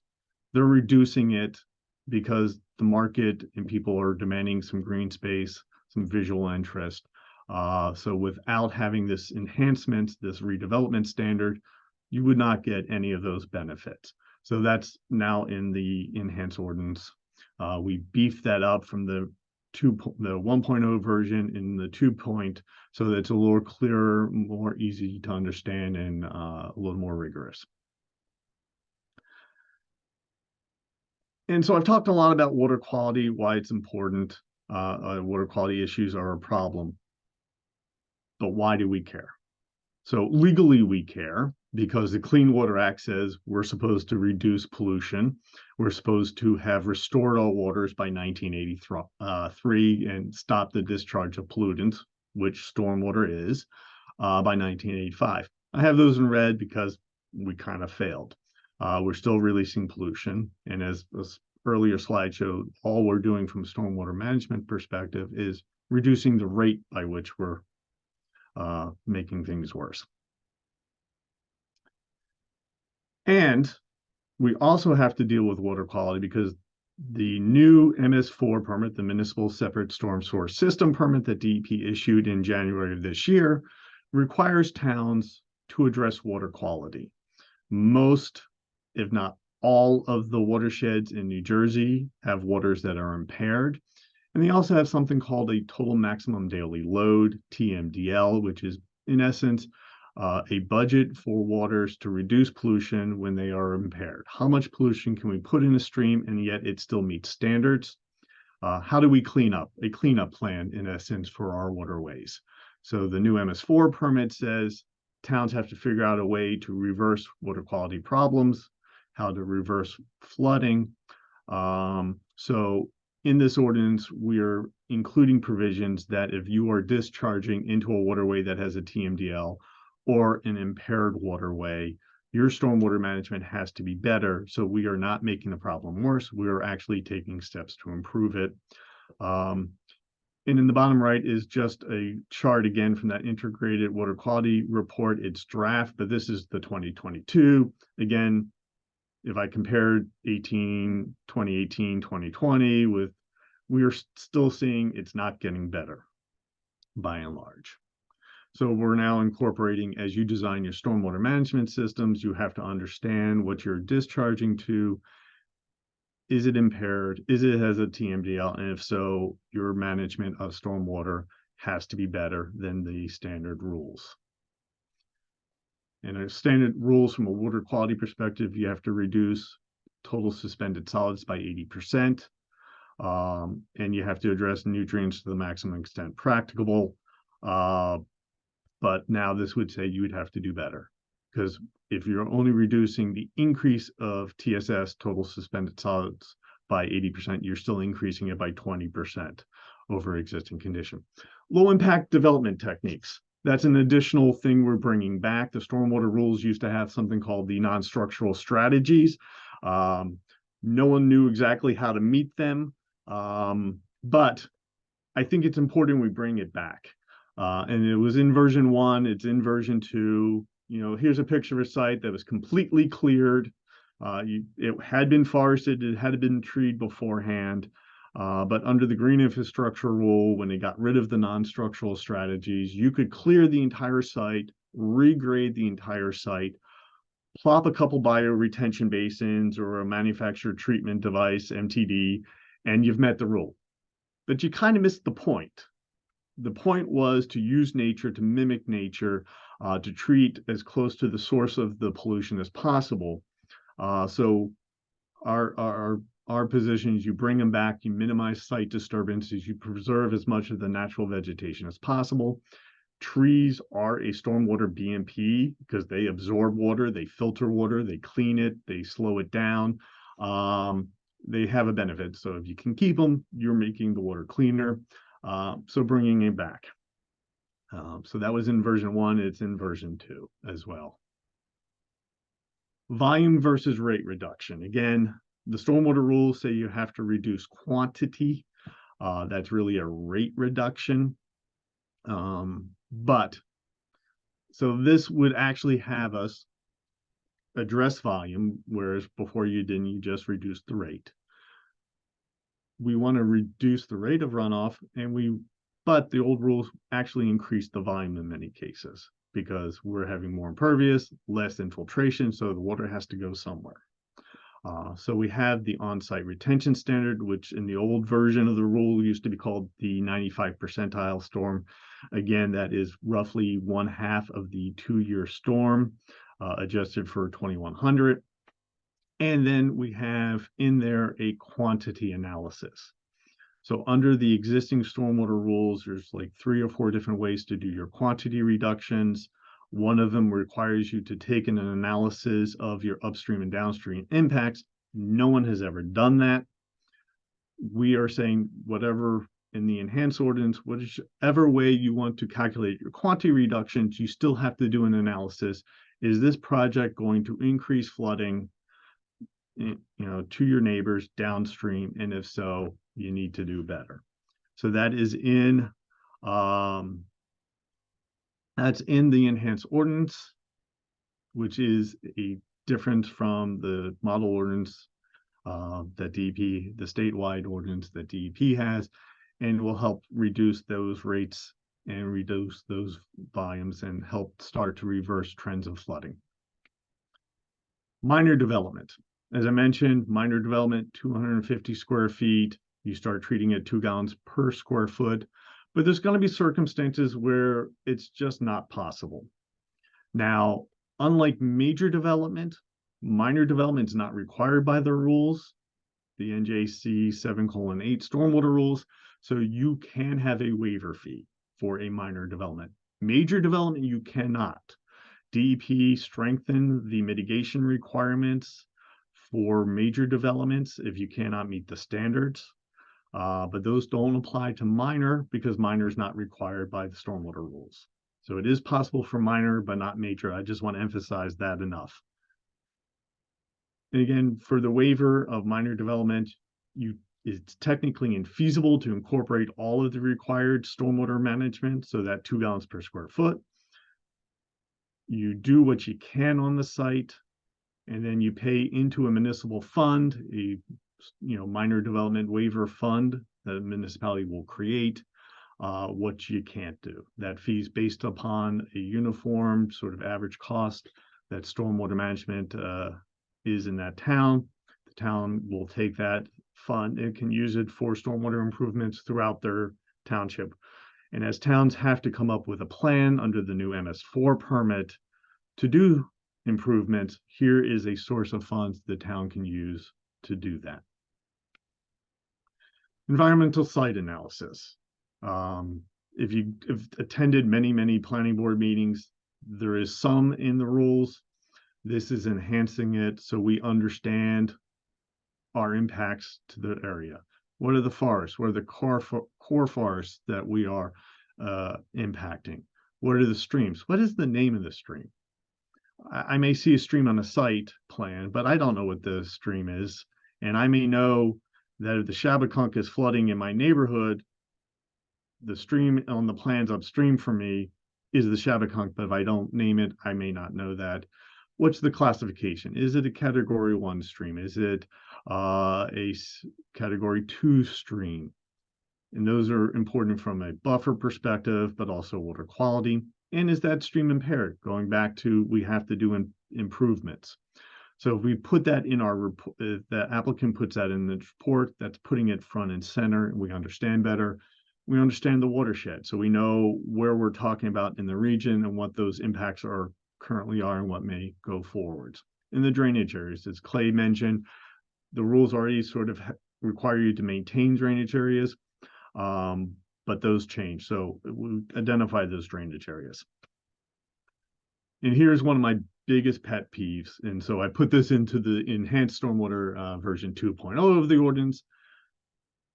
They're reducing it because the market and people are demanding some green space, some visual interest. So without having this enhancement, this redevelopment standard, you would not get any of those benefits. So that's now in the enhanced ordinance. We beefed that up from the 1.0 version in the 2. So that it's a little clearer, more easy to understand, and a little more rigorous. And so I've talked a lot about water quality, why it's important. Water quality issues are a problem. But why do we care? So legally we care because the Clean Water Act says we're supposed to reduce pollution. We're supposed to have restored all waters by 1983 and stop the discharge of pollutants, which stormwater is, by 1985. I have those in red because we kind of failed. We're still releasing pollution. And as this earlier slide showed, all we're doing from a stormwater management perspective is reducing the rate by which we're making things worse. And we also have to deal with water quality because the new MS4 permit, the Municipal Separate Storm Source System permit that DEP issued in January of this year, requires towns to address water quality. Most, if not all, of the watersheds in New Jersey have waters that are impaired. And they also have something called a total maximum daily load, TMDL, which is in essence a budget for waters to reduce pollution when they are impaired. How much pollution can we put in a stream and yet it still meets standards? How do we clean up? A cleanup plan, in essence, for our waterways. So the new MS4 permit says towns have to figure out a way to reverse water quality problems, how to reverse flooding. So in this ordinance, we're including provisions that if you are discharging into a waterway that has a TMDL or an impaired waterway, your stormwater management has to be better. So we are not making the problem worse. We are actually taking steps to improve it. And in the bottom right is just a chart again from that integrated water quality report. It's draft, but this is the 2022. Again, if I compared 2018, 2020 with, we are still seeing it's not getting better by and large. So we're now incorporating, as you design your stormwater management systems, you have to understand what you're discharging to. Is it impaired? Is it has a TMDL? And if so, your management of stormwater has to be better than the standard rules. And standard rules from a water quality perspective, you have to reduce total suspended solids by 80%. And you have to address nutrients to the maximum extent practicable. But now this would say you would have to do better, because if you're only reducing the increase of TSS, total suspended solids, by 80%, you're still increasing it by 20% over existing condition. Low impact development techniques. That's an additional thing we're bringing back. The stormwater rules used to have something called the non-structural strategies. No one knew exactly how to meet them, but I think it's important we bring it back. And it was in version 1, it's in version 2. You know, here's a picture of a site that was completely cleared. It had been forested, it had been treed beforehand. But under the green infrastructure rule, when they got rid of the non-structural strategies, you could clear the entire site, regrade the entire site, plop a couple bioretention basins or a manufactured treatment device, MTD, and you've met the rule. But you kind of missed the point. The point was to use nature, to mimic nature, to treat as close to the source of the pollution as possible. So our position is you bring them back, you minimize site disturbances, you preserve as much of the natural vegetation as possible. Trees are a stormwater BMP because they absorb water, they filter water, they clean it, they slow it down. They have a benefit. So if you can keep them, you're making the water cleaner. So bringing it back. So that was in version 1. It's in version 2 as well. Volume versus rate reduction. Again, the stormwater rules say you have to reduce quantity. That's really a rate reduction. But so this would actually have us address volume, whereas before you didn't, you just reduced the rate. We want to reduce the rate of runoff, but the old rules actually increase the volume in many cases because we're having more impervious, less infiltration, so the water has to go somewhere. So we have the on-site retention standard, which in the old version of the rule used to be called the 95 percentile storm. Again, that is roughly 1/2 of the 2-year storm, adjusted for 2100. And then we have in there a quantity analysis. So under the existing stormwater rules, there's like 3 or 4 different ways to do your quantity reductions. One of them requires you to take an analysis of your upstream and downstream impacts. No one has ever done that. We are saying whatever in the enhanced ordinance, whichever way you want to calculate your quantity reductions, you still have to do an analysis. Is this project going to increase flooding, to your neighbors downstream? And if so, you need to do better. So that is in that's in the enhanced ordinance, which is a difference from the model ordinance that DEP, the statewide ordinance that DEP has, and will help reduce those rates and reduce those volumes and help start to reverse trends of flooding. Minor development. As I mentioned, minor development, 250 square feet. You start treating it 2 gallons per square foot, but there's going to be circumstances where it's just not possible. Now, unlike major development, minor development is not required by the rules, the NJC 7:8 stormwater rules, so you can have a waiver fee for a minor development. Major development, you cannot. DEP strengthened the mitigation requirements for major developments if you cannot meet the standards. But those don't apply to minor because minor is not required by the stormwater rules. So it is possible for minor, but not major. I just want to emphasize that enough. And again, for the waiver of minor development, it's technically infeasible to incorporate all of the required stormwater management, so that 2 gallons per square foot. You do what you can on the site, and then you pay into a municipal fund, a minor development waiver fund that a municipality will create. What you can't do. That fee is based upon a uniform sort of average cost that stormwater management is in that town. The town will take that fund and can use it for stormwater improvements throughout their township. And as towns have to come up with a plan under the new MS4 permit to do improvements, here is a source of funds the town can use to do that. Environmental site analysis. If you've attended many planning board meetings, there is some in the rules. This is enhancing it so we understand our impacts to the area. What are the forests? What are the core forests that we are impacting? What are the streams? What is the name of the stream? I may see a stream on a site plan, but I don't know what the stream is. And I may know that if the Shabakunk is flooding in my neighborhood, the stream on the plans upstream from me is the Shabakunk, but if I don't name it, I may not know that. What's the classification? Is it a category 1 stream? Is it a category 2 stream? And those are important from a buffer perspective, but also water quality. And is that stream impaired? Going back to, we have to do improvements. So if we put that in our report, if the applicant puts that in the report, that's putting it front and center, and we understand better. We understand the watershed, so we know where we're talking about in the region and what those impacts currently are and what may go forward. in the drainage areas. As Clay mentioned, the rules already sort of require you to maintain drainage areas, but those change. So we identify those drainage areas. And here's one of my biggest pet peeves. And so I put this into the enhanced stormwater version 2.0 of the ordinance.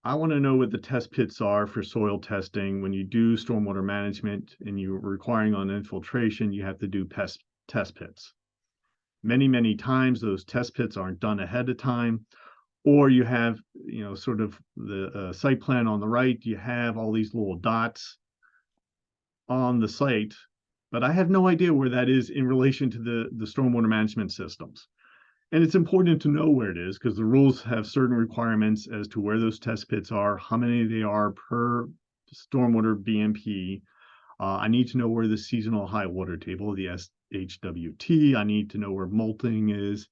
I want to know what the test pits are for soil testing. When you do stormwater management and you're requiring on infiltration, you have to do test pits. Many times those test pits aren't done ahead of time, or you have, sort of the site plan on the right, you have all these little dots on the site, but I have no idea where that is in relation to the stormwater management systems. And it's important to know where it is because the rules have certain requirements as to where those test pits are, how many they are per stormwater BMP. I need to know where the seasonal high water table, the SHWT. I need to know where molting is,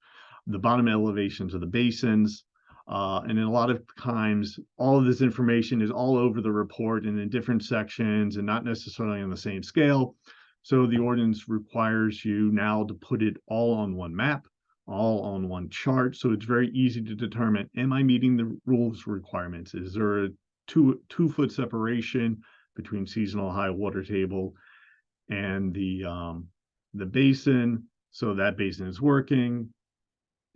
the bottom elevations of the basins. And in a lot of times, all of this information is all over the report and in different sections and not necessarily on the same scale. So the ordinance requires you now to put it all on one map, all on one chart. So it's very easy to determine, am I meeting the rules requirements? Is there a two-foot separation between seasonal high water table and the basin? So that basin is working.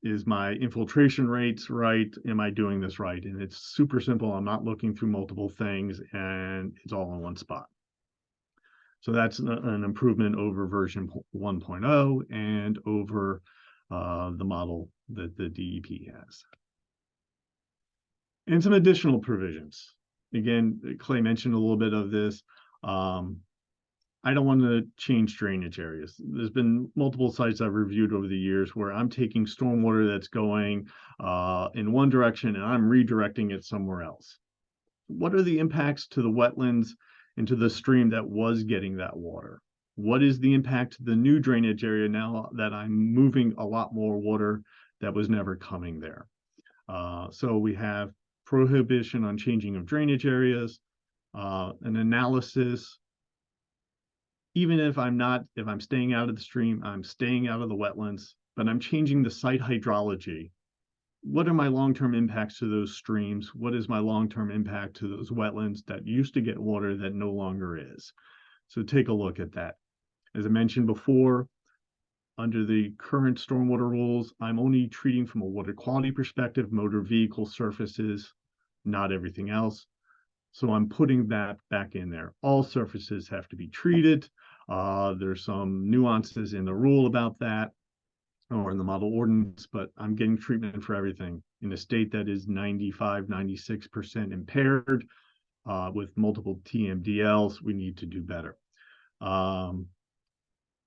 Is my infiltration rates right? Am I doing this right? And it's super simple. I'm not looking through multiple things and it's all in one spot. So that's an improvement over version 1.0 and over the model that the DEP has. And some additional provisions. Again, Clay mentioned a little bit of this. I don't want to change drainage areas. There's been multiple sites I've reviewed over the years where I'm taking stormwater that's going in one direction and I'm redirecting it somewhere else. What are the impacts to the wetlands and to the stream that was getting that water? What is the impact to the new drainage area now that I'm moving a lot more water that was never coming there? So we have prohibition on changing of drainage areas, an analysis. Even if I'm staying out of the stream, I'm staying out of the wetlands, but I'm changing the site hydrology. What are my long-term impacts to those streams? What is my long-term impact to those wetlands that used to get water that no longer is? So take a look at that. As I mentioned before, under the current stormwater rules, I'm only treating from a water quality perspective, motor vehicle surfaces, not everything else. So I'm putting that back in there. All surfaces have to be treated. There's some nuances in the rule about that or in the model ordinance, but I'm getting treatment for everything. In a state that is 95, 96% impaired with multiple TMDLs, we need to do better.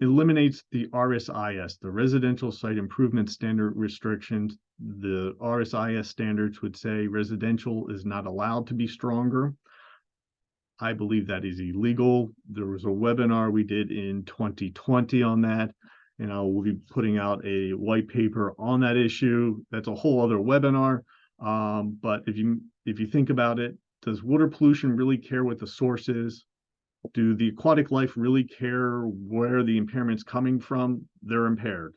Eliminates the RSIS, the Residential Site Improvement Standard restrictions. The RSIS standards would say residential is not allowed to be stronger. I believe that is illegal. There was a webinar we did in 2020 on that, and I will be putting out a white paper on that issue. That's a whole other webinar. But if you think about it, does water pollution really care what the source is? Do the aquatic life really care where the impairment's coming from? They're impaired.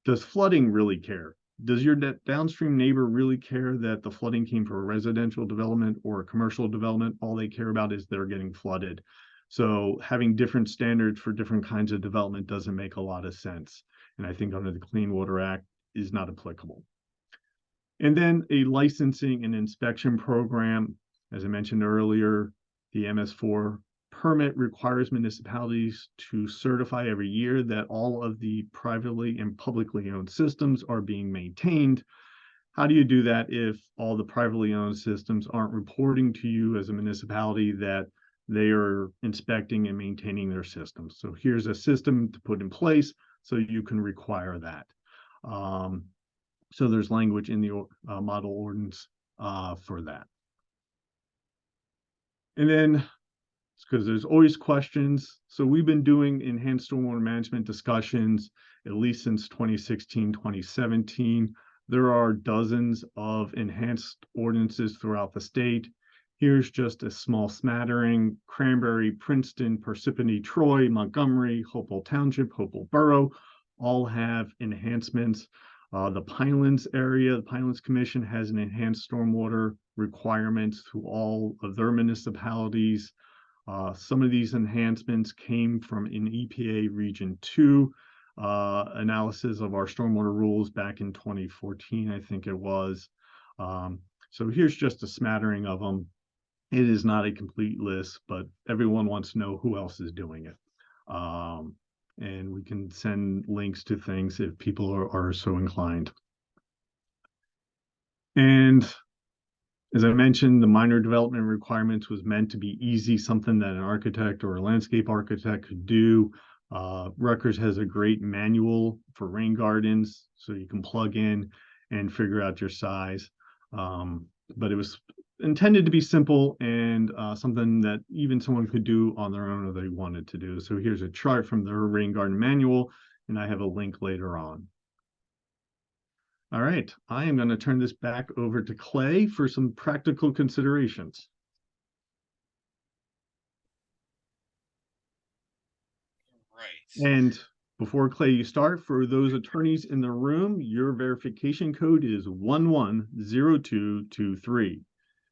Does flooding really care? Does your downstream neighbor really care that the flooding came from a residential development or a commercial development? All they care about is they're getting flooded. So having different standards for different kinds of development doesn't make a lot of sense. And I think under the Clean Water Act is not applicable. And then a licensing and inspection program. As I mentioned earlier, the MS4 permit requires municipalities to certify every year that all of the privately and publicly owned systems are being maintained. How do you do that if all the privately owned systems aren't reporting to you as a municipality that they are inspecting and maintaining their systems? So here's a system to put in place so you can require that. So there's language in the model ordinance for that. And then, because there's always questions. So we've been doing enhanced stormwater management discussions at least since 2016, 2017. There are dozens of enhanced ordinances throughout the state. Here's just a small smattering: Cranberry, Princeton, Parsippany Troy, Montgomery, Hopewell Township, Hopewell Borough, all have enhancements. The Pinelands area, the Pinelands Commission has an enhanced stormwater requirements to all of their municipalities. Some of these enhancements came from an EPA Region 2 analysis of our stormwater rules back in 2014, I think it was. So here's just a smattering of them. It is not a complete list, but everyone wants to know who else is doing it. And we can send links to things if people are so inclined. And as I mentioned, the minor development requirements was meant to be easy, something that an architect or a landscape architect could do. Rutgers has a great manual for rain gardens, so you can plug in and figure out your size. But it was intended to be simple and something that even someone could do on their own if they wanted to do. So here's a chart from their rain garden manual, and I have a link later on. All right, I am going to turn this back over to Clay for some practical considerations. Right. And before Clay, you start, for those attorneys in the room, your verification code is 110223.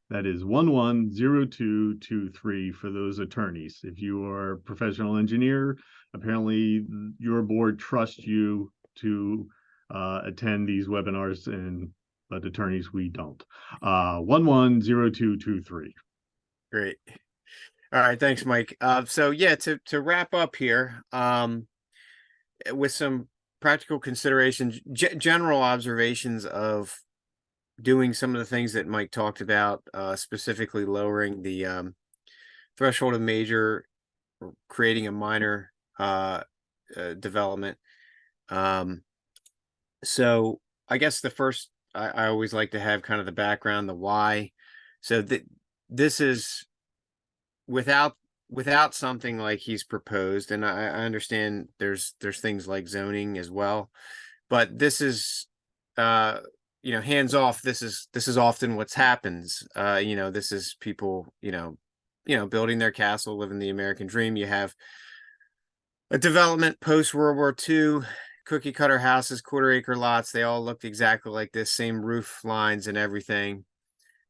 That is 110223 for those attorneys. If you are a professional engineer, apparently your board trusts you to attend these webinars, but attorneys, we don't. 110223. Great. All right, thanks, Mike. So yeah, to wrap up here, with some practical considerations, general observations of doing some of the things that Mike talked about, specifically lowering the threshold of major, creating a minor development. So I guess the first, I always like to have kind of the background, the why. So this is without something like he's proposed, and I understand there's things like zoning as well, but this is hands off. This is often what's happens. This is people building their castle, living the American dream. You have a development post World War II, cookie cutter houses, quarter-acre lots. They all looked exactly like this, same roof lines and everything.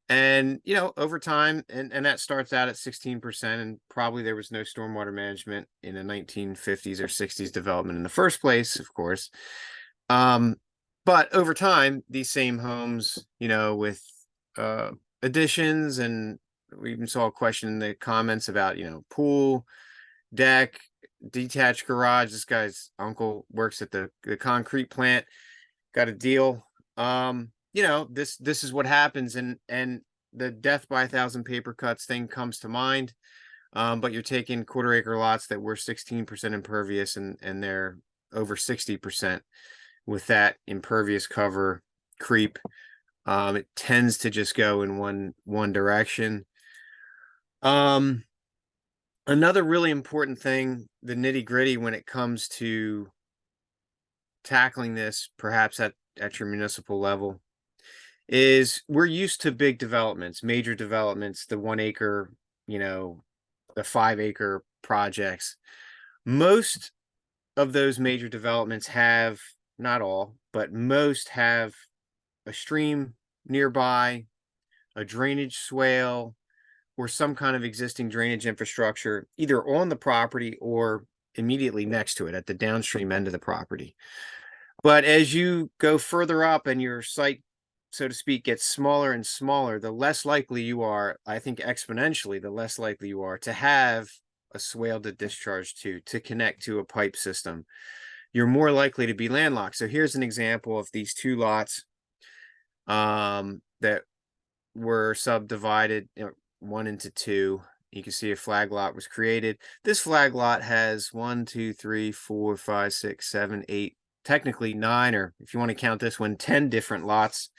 And, over time, and that starts out at 16%, and probably there was no stormwater management in a 1950s or 60s development in the first place, of course. But over time, these same homes, with additions, and we even saw a question in the comments about, pool, deck, detached garage. This guy's uncle works at the concrete plant, got a deal. This is what happens, and the death by 1,000 paper cuts thing comes to mind. But you're taking quarter-acre lots that were 16% impervious, and they're over 60% with that impervious cover creep. It tends to just go in one direction. Another really important thing, the nitty-gritty when it comes to tackling this, perhaps at your municipal level, is we're used to big developments, major developments, the 1 acre, the 5 acre projects. Most of those major developments have, not all, but most have a stream nearby, a drainage swale, or some kind of existing drainage infrastructure, either on the property or immediately next to it at the downstream end of the property. But as you go further up and your site, so to speak, gets smaller and smaller, the less likely you are, I think exponentially, the less likely you are to have a swale to discharge to connect to a pipe system. You're more likely to be landlocked. So here's an example of these two lots that were subdivided, one into two. You can see a flag lot was created. This flag lot has 1, 2, 3, 4, 5, 6, 7, 8, technically 9, or if you want to count this one, 10 different lots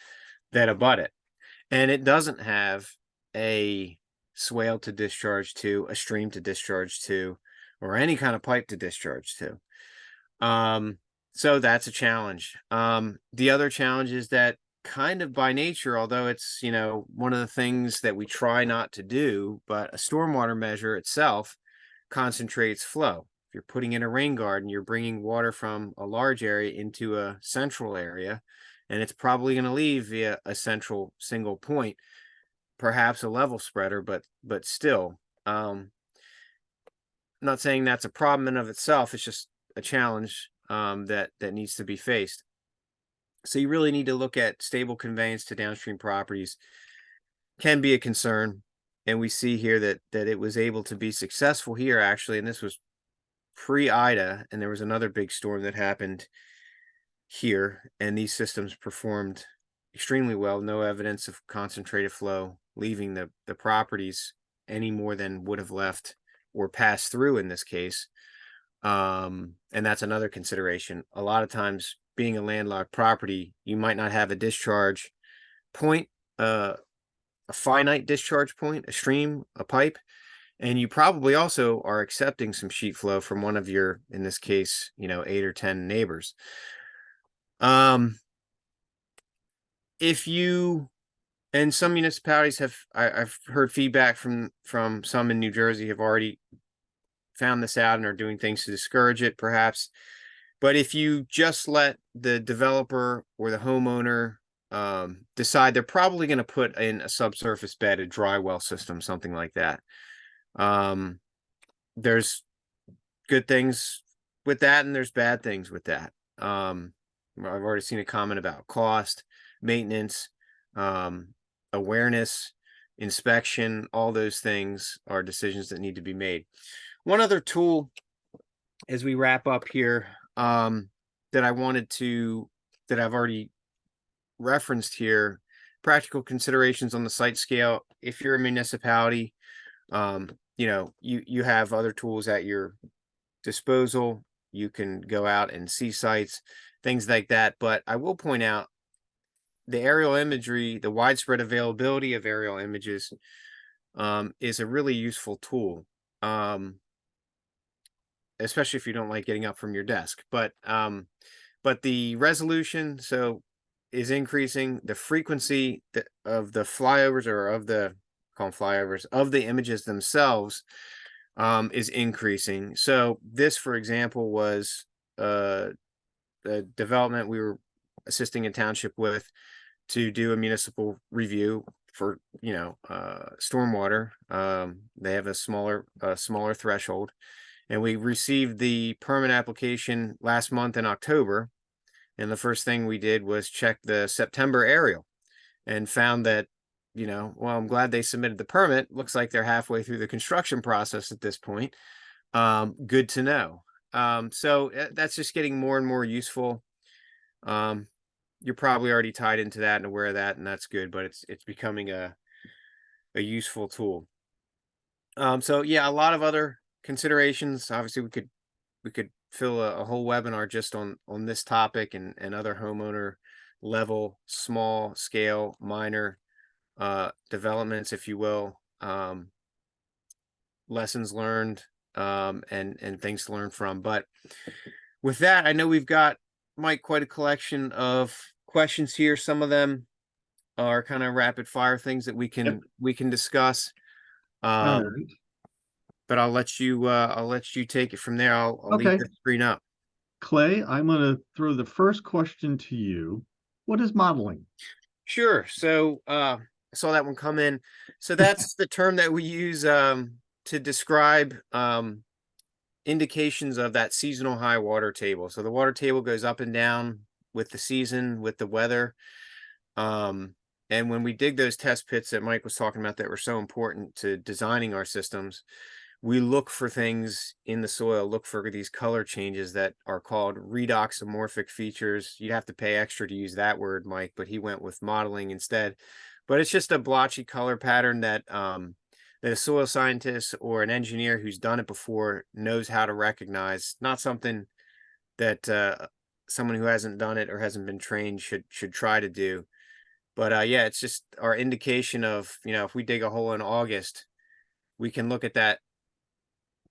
that abut it. And it doesn't have a swale to discharge to, a stream to discharge to, or any kind of pipe to discharge to. So that's a challenge. The other challenge is that, kind of by nature, although it's, one of the things that we try not to do, but a stormwater measure itself concentrates flow. If you're putting in a rain garden, you're bringing water from a large area into a central area, and it's probably going to leave via a central single point, perhaps a level spreader, but still, I'm not saying that's a problem in of itself. It's just a challenge that needs to be faced. So you really need to look at stable conveyance to downstream properties. Can be a concern, and we see here that it was able to be successful here actually, and this was pre-Ida, and there was another big storm that happened here, and these systems performed extremely well. No evidence of concentrated flow leaving the properties any more than would have left or passed through in this case. And that's another consideration. A lot of times, being a landlocked property, you might not have a discharge point, a finite discharge point, a stream, a pipe, and you probably also are accepting some sheet flow from one of your, in this case, 8 or 10 neighbors. If you, and some municipalities have, I've heard feedback from some in New Jersey have already found this out and are doing things to discourage it, perhaps. But if you just let the developer or the homeowner decide, they're probably going to put in a subsurface bed, a dry well system, something like that. There's good things with that, and there's bad things with that. I've already seen a comment about cost, maintenance, awareness, inspection. All those things are decisions that need to be made. One other tool as we wrap up here, that I've already referenced here, practical considerations on the site scale. If you're a municipality, you have other tools at your disposal. You can go out and see sites, things like that. But I will point out the aerial imagery, the widespread availability of aerial images, is a really useful tool. Especially if you don't like getting up from your desk, but the resolution is increasing. The frequency of the flyovers, or of the images themselves, is increasing. So this, for example, was the development we were assisting a township with to do a municipal review for stormwater. They have a smaller threshold. And we received the permit application last month in October. And the first thing we did was check the September aerial and found that, well, I'm glad they submitted the permit. Looks like they're halfway through the construction process at this point. Good to know. So that's just getting more and more useful. You're probably already tied into that and aware of that, and that's good, but it's becoming a useful tool. So yeah, a lot of other considerations. Obviously, we could fill a whole webinar just on this topic and other homeowner level, small scale, minor developments, if you will, lessons learned, and things to learn from. But with that, I know we've got, Mike, quite a collection of questions here. Some of them are kind of rapid fire things that we can discuss. All right. But I'll let you take it from there. I'll Okay. leave the screen up. Clay, I'm going to throw the first question to you. What is modeling? Sure. So I saw that one come in. So that's the term that we use to describe indications of that seasonal high water table. So the water table goes up and down with the season, with the weather. And when we dig those test pits that Mike was talking about that were so important to designing our systems, we look for things in the soil, look for these color changes that are called redoxamorphic features. You'd have to pay extra to use that word, Mike, but he went with modeling instead. But it's just a blotchy color pattern that a soil scientist or an engineer who's done it before knows how to recognize. Not something that someone who hasn't done it or hasn't been trained should try to do. But yeah, it's just our indication of, if we dig a hole in August, we can look at that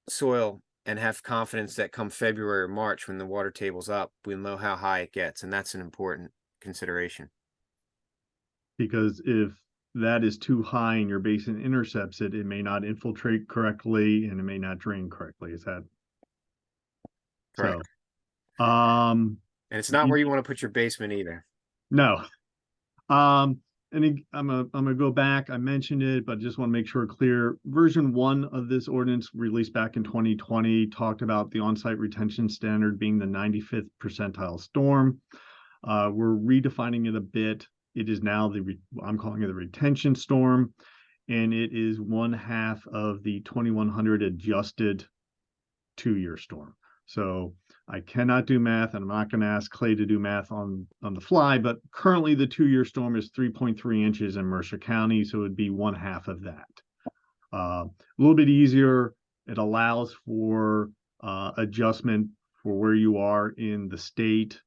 soil and have confidence that come February or March, when the water table's up, we'll know how high it gets. And that's an important consideration. Because if that is too high and your basin intercepts it, it may not infiltrate correctly and it may not drain correctly. Is that Correct. So, And it's not where you want to put your basement either. no. I'm gonna go back. I mentioned it, but just want to make sure clear. Version 1 of this ordinance released back in 2020 talked about the on-site retention standard being the 95th percentile storm. We're redefining it a bit. It is now I'm calling it the retention storm, and it is 1/2 of the 2100 adjusted 2-year storm. So I cannot do math, and I'm not going to ask Clay to do math on the fly, but currently the 2-year storm is 3.3 inches in Mercer County, so it would be 1/2 of that. A little bit easier. It allows for adjustment for where you are in the state.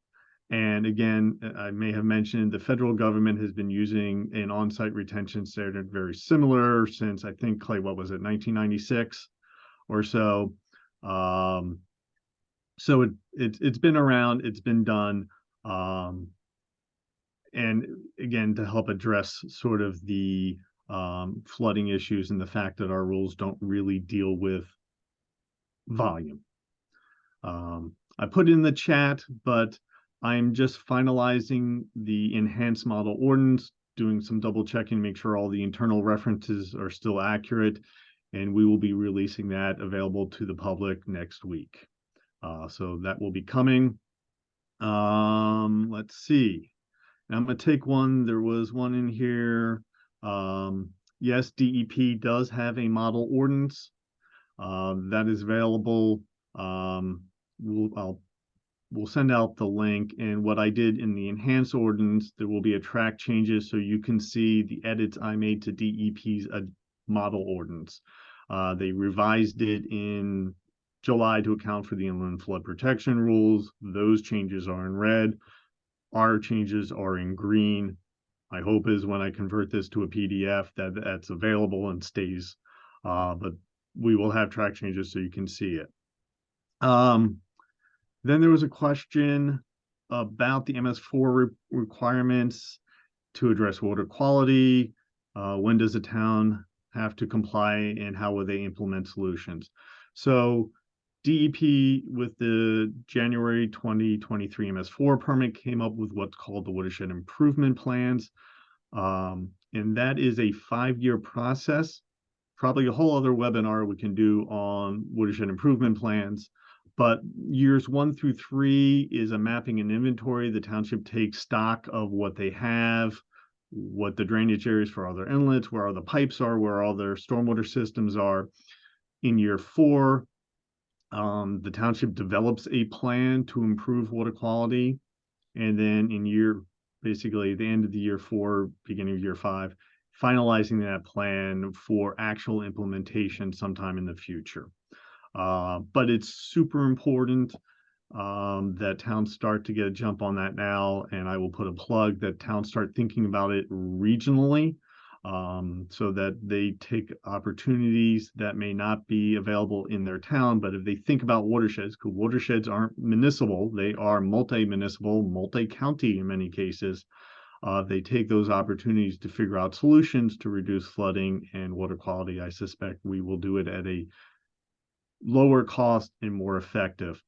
And again, I may have mentioned the federal government has been using an on-site retention standard very similar since, I think, Clay, what was it, 1996 or so. So it's been around, it's been done. And again, to help address sort of the flooding issues and the fact that our rules don't really deal with volume. I put it in the chat, but I'm just finalizing the enhanced model ordinance, doing some double checking, make sure all the internal references are still accurate, and we will be releasing that available to the public next week. So that will be coming. Let's see. I'm going to take one. There was one in here. Yes, DEP does have a model ordinance that is available. We'll send out the link. And what I did in the enhanced ordinance, there will be a track changes so you can see the edits I made to DEP's model ordinance. They revised it in July to account for the inland flood protection rules. Those changes are in red. Our changes are in green. My hope is when I convert this to a PDF that's available and stays, but we will have track changes so you can see it. Then there was a question about the MS4 requirements to address water quality. When does a town have to comply and how will they implement solutions? So DEP with the January 2023 MS4 permit came up with what's called the Watershed Improvement Plans. And that is a 5-year process, probably a whole other webinar we can do on Watershed Improvement Plans. But years 1 through 3 is a mapping and inventory. The township takes stock of what they have, what the drainage areas for all their inlets, where all the pipes are, where all their stormwater systems are. In year 4, the township develops a plan to improve water quality. And then in basically the end of the year 4, beginning of year 5, finalizing that plan for actual implementation sometime in the future. But it's super important that towns start to get a jump on that now. And I will put a plug that towns start thinking about it regionally, so that they take opportunities that may not be available in their town. But if they think about watersheds, because watersheds aren't municipal, they are multi-municipal, multi-county in many cases. They take those opportunities to figure out solutions to reduce flooding and water quality. I suspect we will do it at a lower cost and more effective.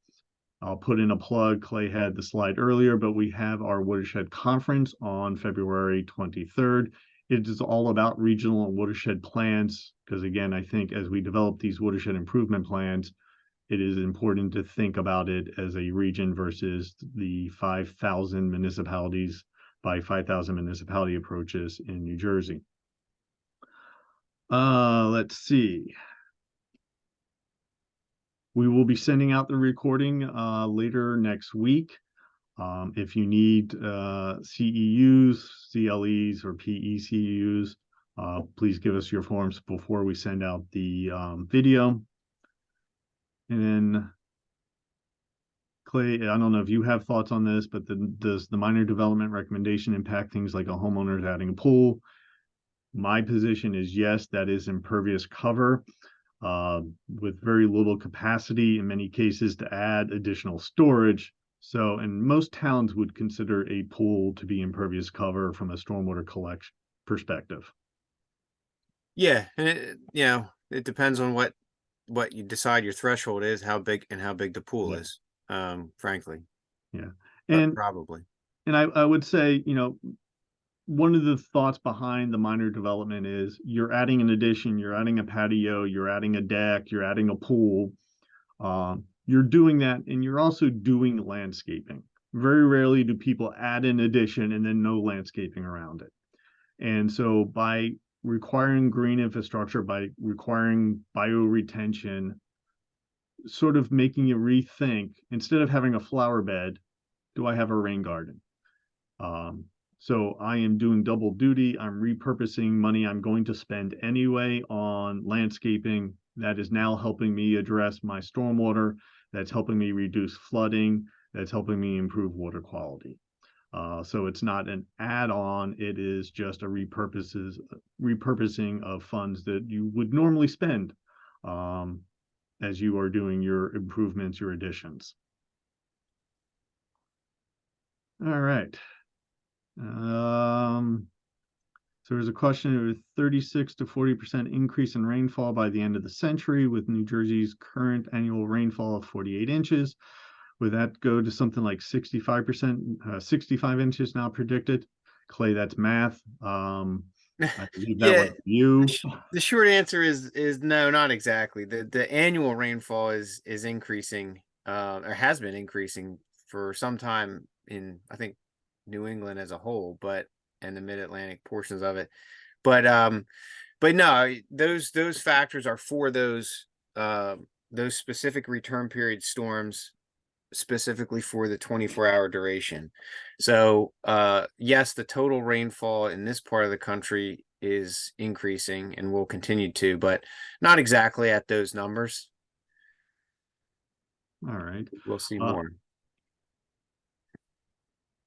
I'll put in a plug. Clay had the slide earlier, but we have our Watershed Conference on February 23rd. It is all about regional and watershed plans, because again, I think as we develop these watershed improvement plans, it is important to think about it as a region versus the 5,000 municipalities by 5,000 municipality approaches in New Jersey. Let's see. We will be sending out the recording later next week. If you need CEUs, CLEs, or PECUs, please give us your forms before we send out the video. And then, Clay, I don't know if you have thoughts on this, but does the minor development recommendation impact things like a homeowner adding a pool? My position is yes, that is impervious cover. With very little capacity in many cases to add additional storage. So, and most towns would consider a pool to be impervious cover from a stormwater collection perspective. Yeah, and it depends on what you decide your threshold is, how big the pool is. frankly, Yeah. but And probably. I would say, one of the thoughts behind the minor development is you're adding an addition, you're adding a patio, you're adding a deck, you're adding a pool. You're doing that, and you're also doing landscaping. Very rarely do people add an addition and then no landscaping around it. And so by requiring green infrastructure, by requiring bioretention, sort of making you rethink, instead of having a flower bed, do I have a rain garden? Um, so I am doing double duty. I'm repurposing money I'm going to spend anyway on landscaping that is now helping me address my stormwater, that's helping me reduce flooding, that's helping me improve water quality. So it's not an add-on, it is just a repurposing of funds that you would normally spend as you are doing your improvements, your additions. All right. So there's a question of 36 to 40% increase in rainfall by the end of the century, with New Jersey's current annual rainfall of 48 inches. Would that go to something like 65%, 65 inches now predicted? Clay, that's math. I leave that Yeah, one to you. the short answer is no, not exactly. The annual rainfall is increasing, or has been increasing for some time in, I think, New England as a whole, but and the mid-Atlantic portions of it. But no, those factors are for those specific return period storms, specifically for the 24-hour duration. So yes, the total rainfall in this part of the country is increasing and will continue to, but not exactly at those numbers. All right. We'll see Uh, more.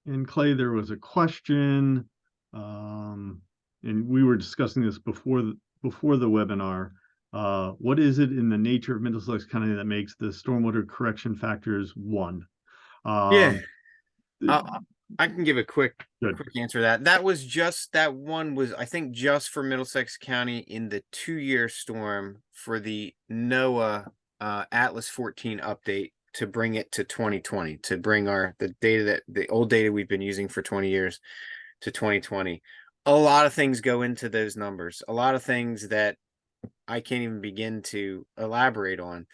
And Clay, there was a question, and we were discussing this before the webinar. What is it in the nature of Middlesex County that makes the stormwater correction factors one? Yeah, Um, I can give a quick Good. answer to that. That one was, I think, just for Middlesex County in the 2-year storm for the NOAA Atlas 14 update to bring it to 2020, to bring the old data we've been using for 20 years to 2020. A lot of things go into those numbers, a lot of things that I can't even begin to elaborate on.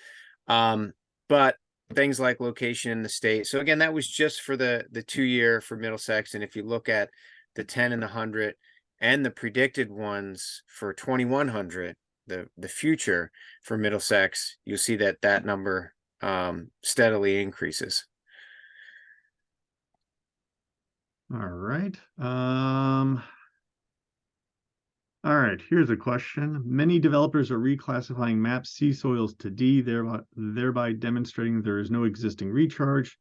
But things like location in the state. So again, that was just for the 2-year for Middlesex. And if you look at the 10 and the 100 and the predicted ones for 2100, the future for Middlesex, you'll see that number steadily increases. All right. All right, here's a question. Many developers are reclassifying MAP C soils to D, thereby demonstrating there is no existing recharge.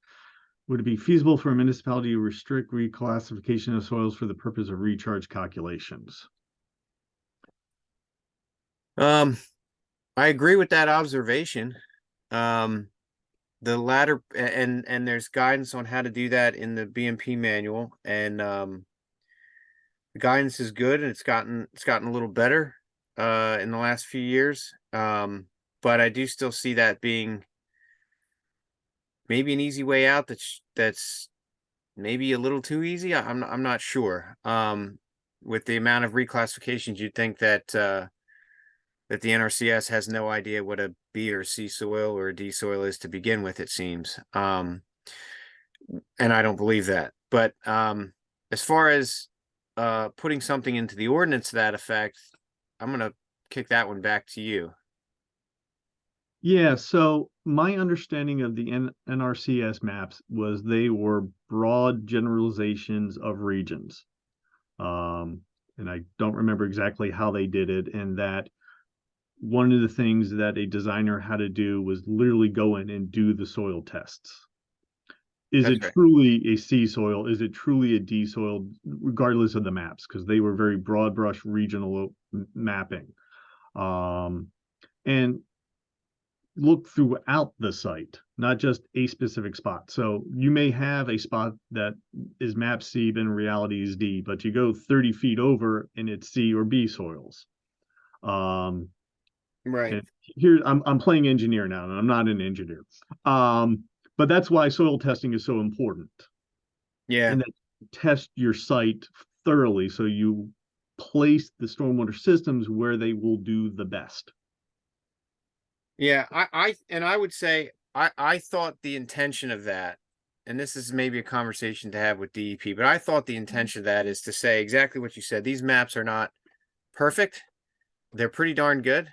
Would it be feasible for a municipality to restrict reclassification of soils for the purpose of recharge calculations? I agree with that observation. The latter, and there's guidance on how to do that in the BMP manual, and the guidance is good, and it's gotten a little better in the last few years. But I do still see that being maybe an easy way out. That's maybe a little too easy. I'm not sure. With the amount of reclassifications, you'd think that that the NRCS has no idea what a B or C soil or a D soil is to begin with, it seems. And I don't believe that. But as far as putting something into the ordinance to that effect, I'm going to kick that one back to you. Yeah, so my understanding of the NRCS maps was they were broad generalizations of regions. And I don't remember exactly how they did it, and that one of the things that a designer had to do was literally go in and do the soil tests. Is That's it right. truly a C soil? Is it truly a D soil, regardless of the maps? Because they were very broad brush regional mapping. And look throughout the site, not just a specific spot. So you may have a spot that is map C, but in reality is D, but you go 30 feet over and it's C or B soils. Right. And here I'm playing engineer now, and I'm not an engineer. but that's why soil testing is so important. Yeah. And then test your site thoroughly so you place the stormwater systems where they will do the best. Yeah, I would say I thought the intention of that, and this is maybe a conversation to have with DEP, but I thought the intention of that is to say exactly what you said. These maps are not perfect. They're pretty darn good.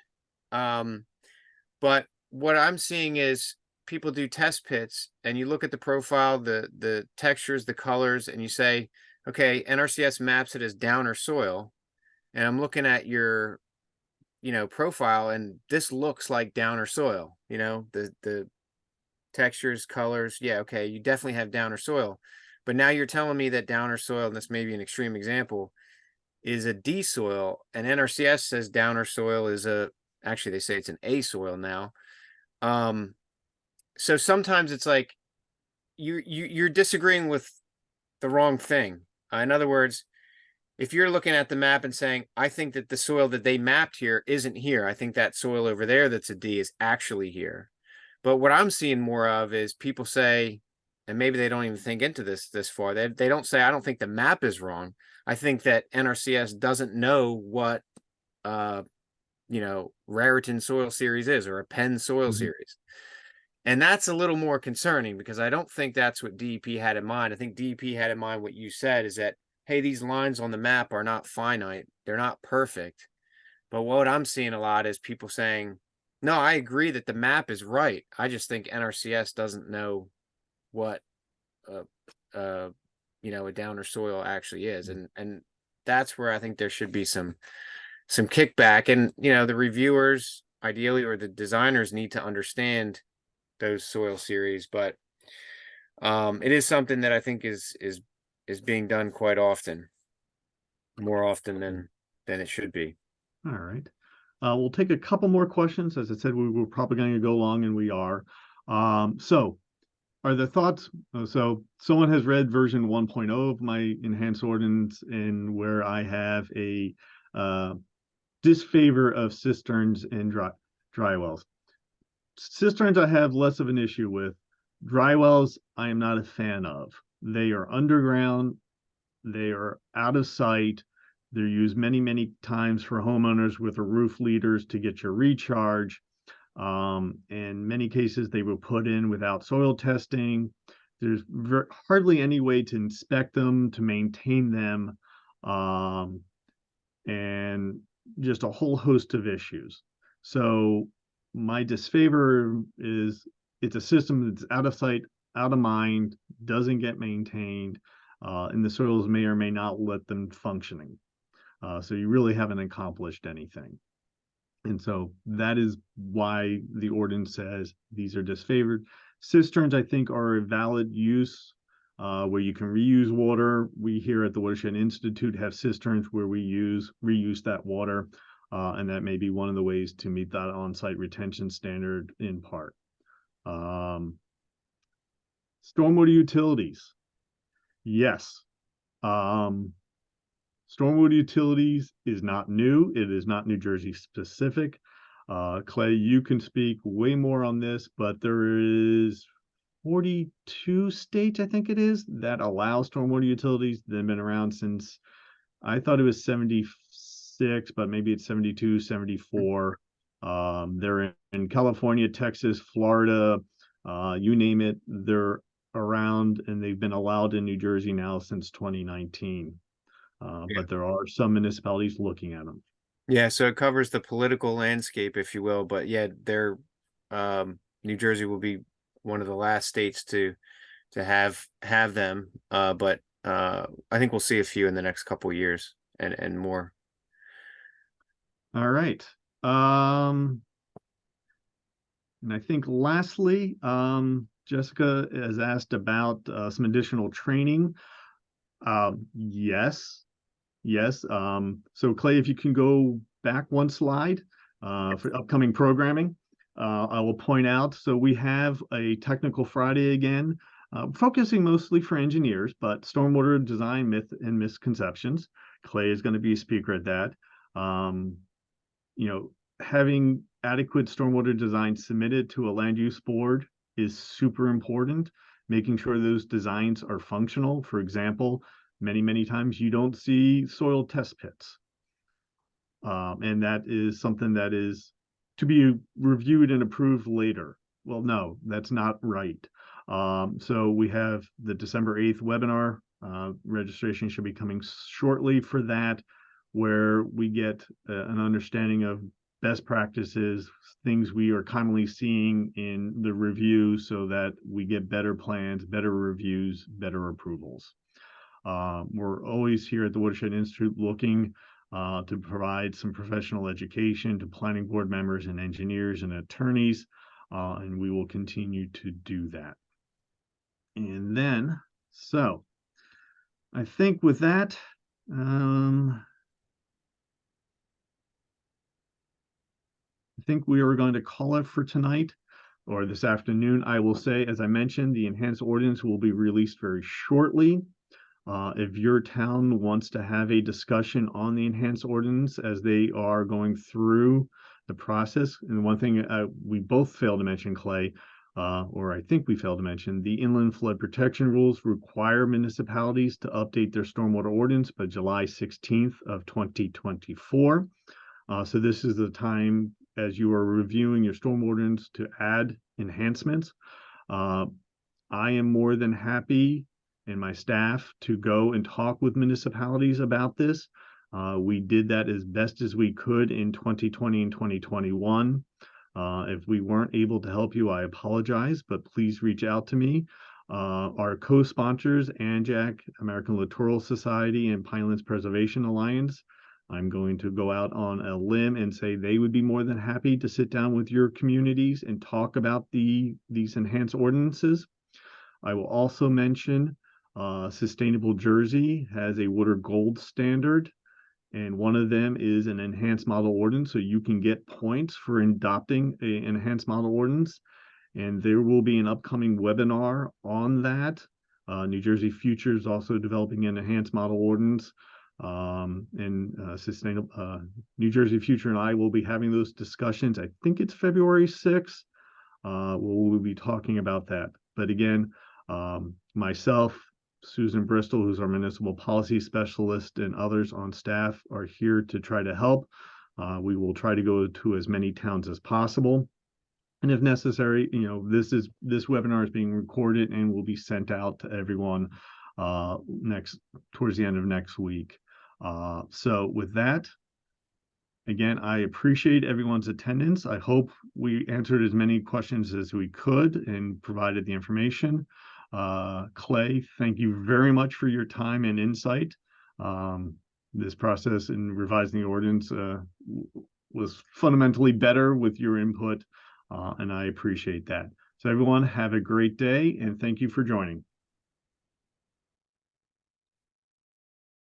But what I'm seeing is people do test pits and you look at the profile, the textures, the colors, and you say, okay, NRCS maps it as downer soil. And I'm looking at your profile, and this looks like downer soil, the textures, colors. Yeah, okay, you definitely have downer soil. But now you're telling me that downer soil, and this may be an extreme example, is a D soil, and NRCS says downer soil is actually they say it's an A soil now. So sometimes it's like you're disagreeing with the wrong thing. In other words, if you're looking at the map and saying, I think that the soil that they mapped here isn't here. I think that soil over there that's a D is actually here. But what I'm seeing more of is people say, and maybe they don't even think into this far. They don't say, I don't think the map is wrong. I think that NRCS doesn't know what Raritan soil series is, or a Penn soil series. And that's a little more concerning because I don't think that's what DEP had in mind. I think DEP had in mind what you said is that, hey, these lines on the map are not finite. They're not perfect. But what I'm seeing a lot is people saying, no, I agree that the map is right. I just think NRCS doesn't know what a downer soil actually is. And that's where I think there should be some kickback. And the reviewers ideally, or the designers, need to understand those soil series. But it is something that I think is being done quite often, more often than it should be. All right. We'll take a couple more questions. As I said, we were probably going to go long, and we are. So are there thoughts? So someone has read version 1.0 of my enhanced ordinance, and where I have a disfavor of cisterns and dry wells. Cisterns I have less of an issue with. Dry wells I am not a fan of. They are underground. They are out of sight. They're used many, many times for homeowners with roof leaders to get your recharge. In many cases, they were put in without soil testing. There's hardly any way to inspect them, to maintain them, and just a whole host of issues. So my disfavor is it's a system that's out of sight, out of mind, doesn't get maintained, and the soils may or may not let them functioning. So you really haven't accomplished anything. And so that is why the ordinance says these are disfavored. Cisterns, I think, are a valid use where you can reuse water. We here at the Watershed Institute have cisterns where we reuse that water. And that may be one of the ways to meet that on-site retention standard in part. Stormwater utilities. Yes. Stormwater utilities is not new. It is not New Jersey specific. Clay, you can speak way more on this, but there is 42 states, I think it is, that allow stormwater utilities. They've been around since, I thought it was 76, but maybe it's 72, 74. They're in California, Texas, Florida, you name it, they're around, and they've been allowed in New Jersey now since 2019. But there are some municipalities looking at them. Yeah, so it covers the political landscape, if you will. But yeah, New Jersey will be one of the last states to have them. But I think we'll see a few in the next couple of years and more. All right. And I think lastly, Jessica has asked about some additional training. Yes. So Clay, if you can go back one slide for upcoming programming, I will point out. So we have a Technical Friday again, focusing mostly for engineers, but stormwater design myth and misconceptions. Clay is going to be a speaker at that. Having adequate stormwater design submitted to a land use board is super important. Making sure those designs are functional. For example, many times you don't see soil test pits. And that is something that is to be reviewed and approved later. Well, no, that's not right. So we have the December 8th webinar. Registration should be coming shortly for that, where we get an understanding of best practices, things we are commonly seeing in the review so that we get better plans, better reviews, better approvals. We're always here at the Watershed Institute looking to provide some professional education to planning board members and engineers and attorneys, and we will continue to do that. And then, so I think with that, I think we are going to call it for tonight or this afternoon. I will say, as I mentioned, the enhanced ordinance will be released very shortly. If your town wants to have a discussion on the enhanced ordinance as they are going through the process, and one thing we both failed to mention, Clay, or I think we failed to mention, the inland flood protection rules require municipalities to update their stormwater ordinance by July 16th of 2024. So this is the time as you are reviewing your storm ordinance to add enhancements. I am more than happy and my staff to go and talk with municipalities about this. We did that as best as we could in 2020 and 2021. If we weren't able to help you, I apologize, but please reach out to me. Our co-sponsors, ANJAC, American Littoral Society, and Pinelands Preservation Alliance, I'm going to go out on a limb and say they would be more than happy to sit down with your communities and talk about these enhanced ordinances. I will also mention Sustainable Jersey has a water gold standard, and one of them is an enhanced model ordinance, so you can get points for adopting an enhanced model ordinance. And there will be an upcoming webinar on that. New Jersey Future is also developing an enhanced model ordinance, sustainable. New Jersey Future and I will be having those discussions. I think it's February 6th. We'll be talking about that. But again, myself, Susan Bristol, who's our municipal policy specialist, and others on staff are here to try to help. We will try to go to as many towns as possible. And if necessary, this webinar is being recorded and will be sent out to everyone towards the end of next week. So with that, again, I appreciate everyone's attendance. I hope we answered as many questions as we could and provided the information. Clay, thank you very much for your time and insight. This process in revising the ordinance was fundamentally better with your input, and I appreciate that. So everyone, have a great day, and thank you for joining.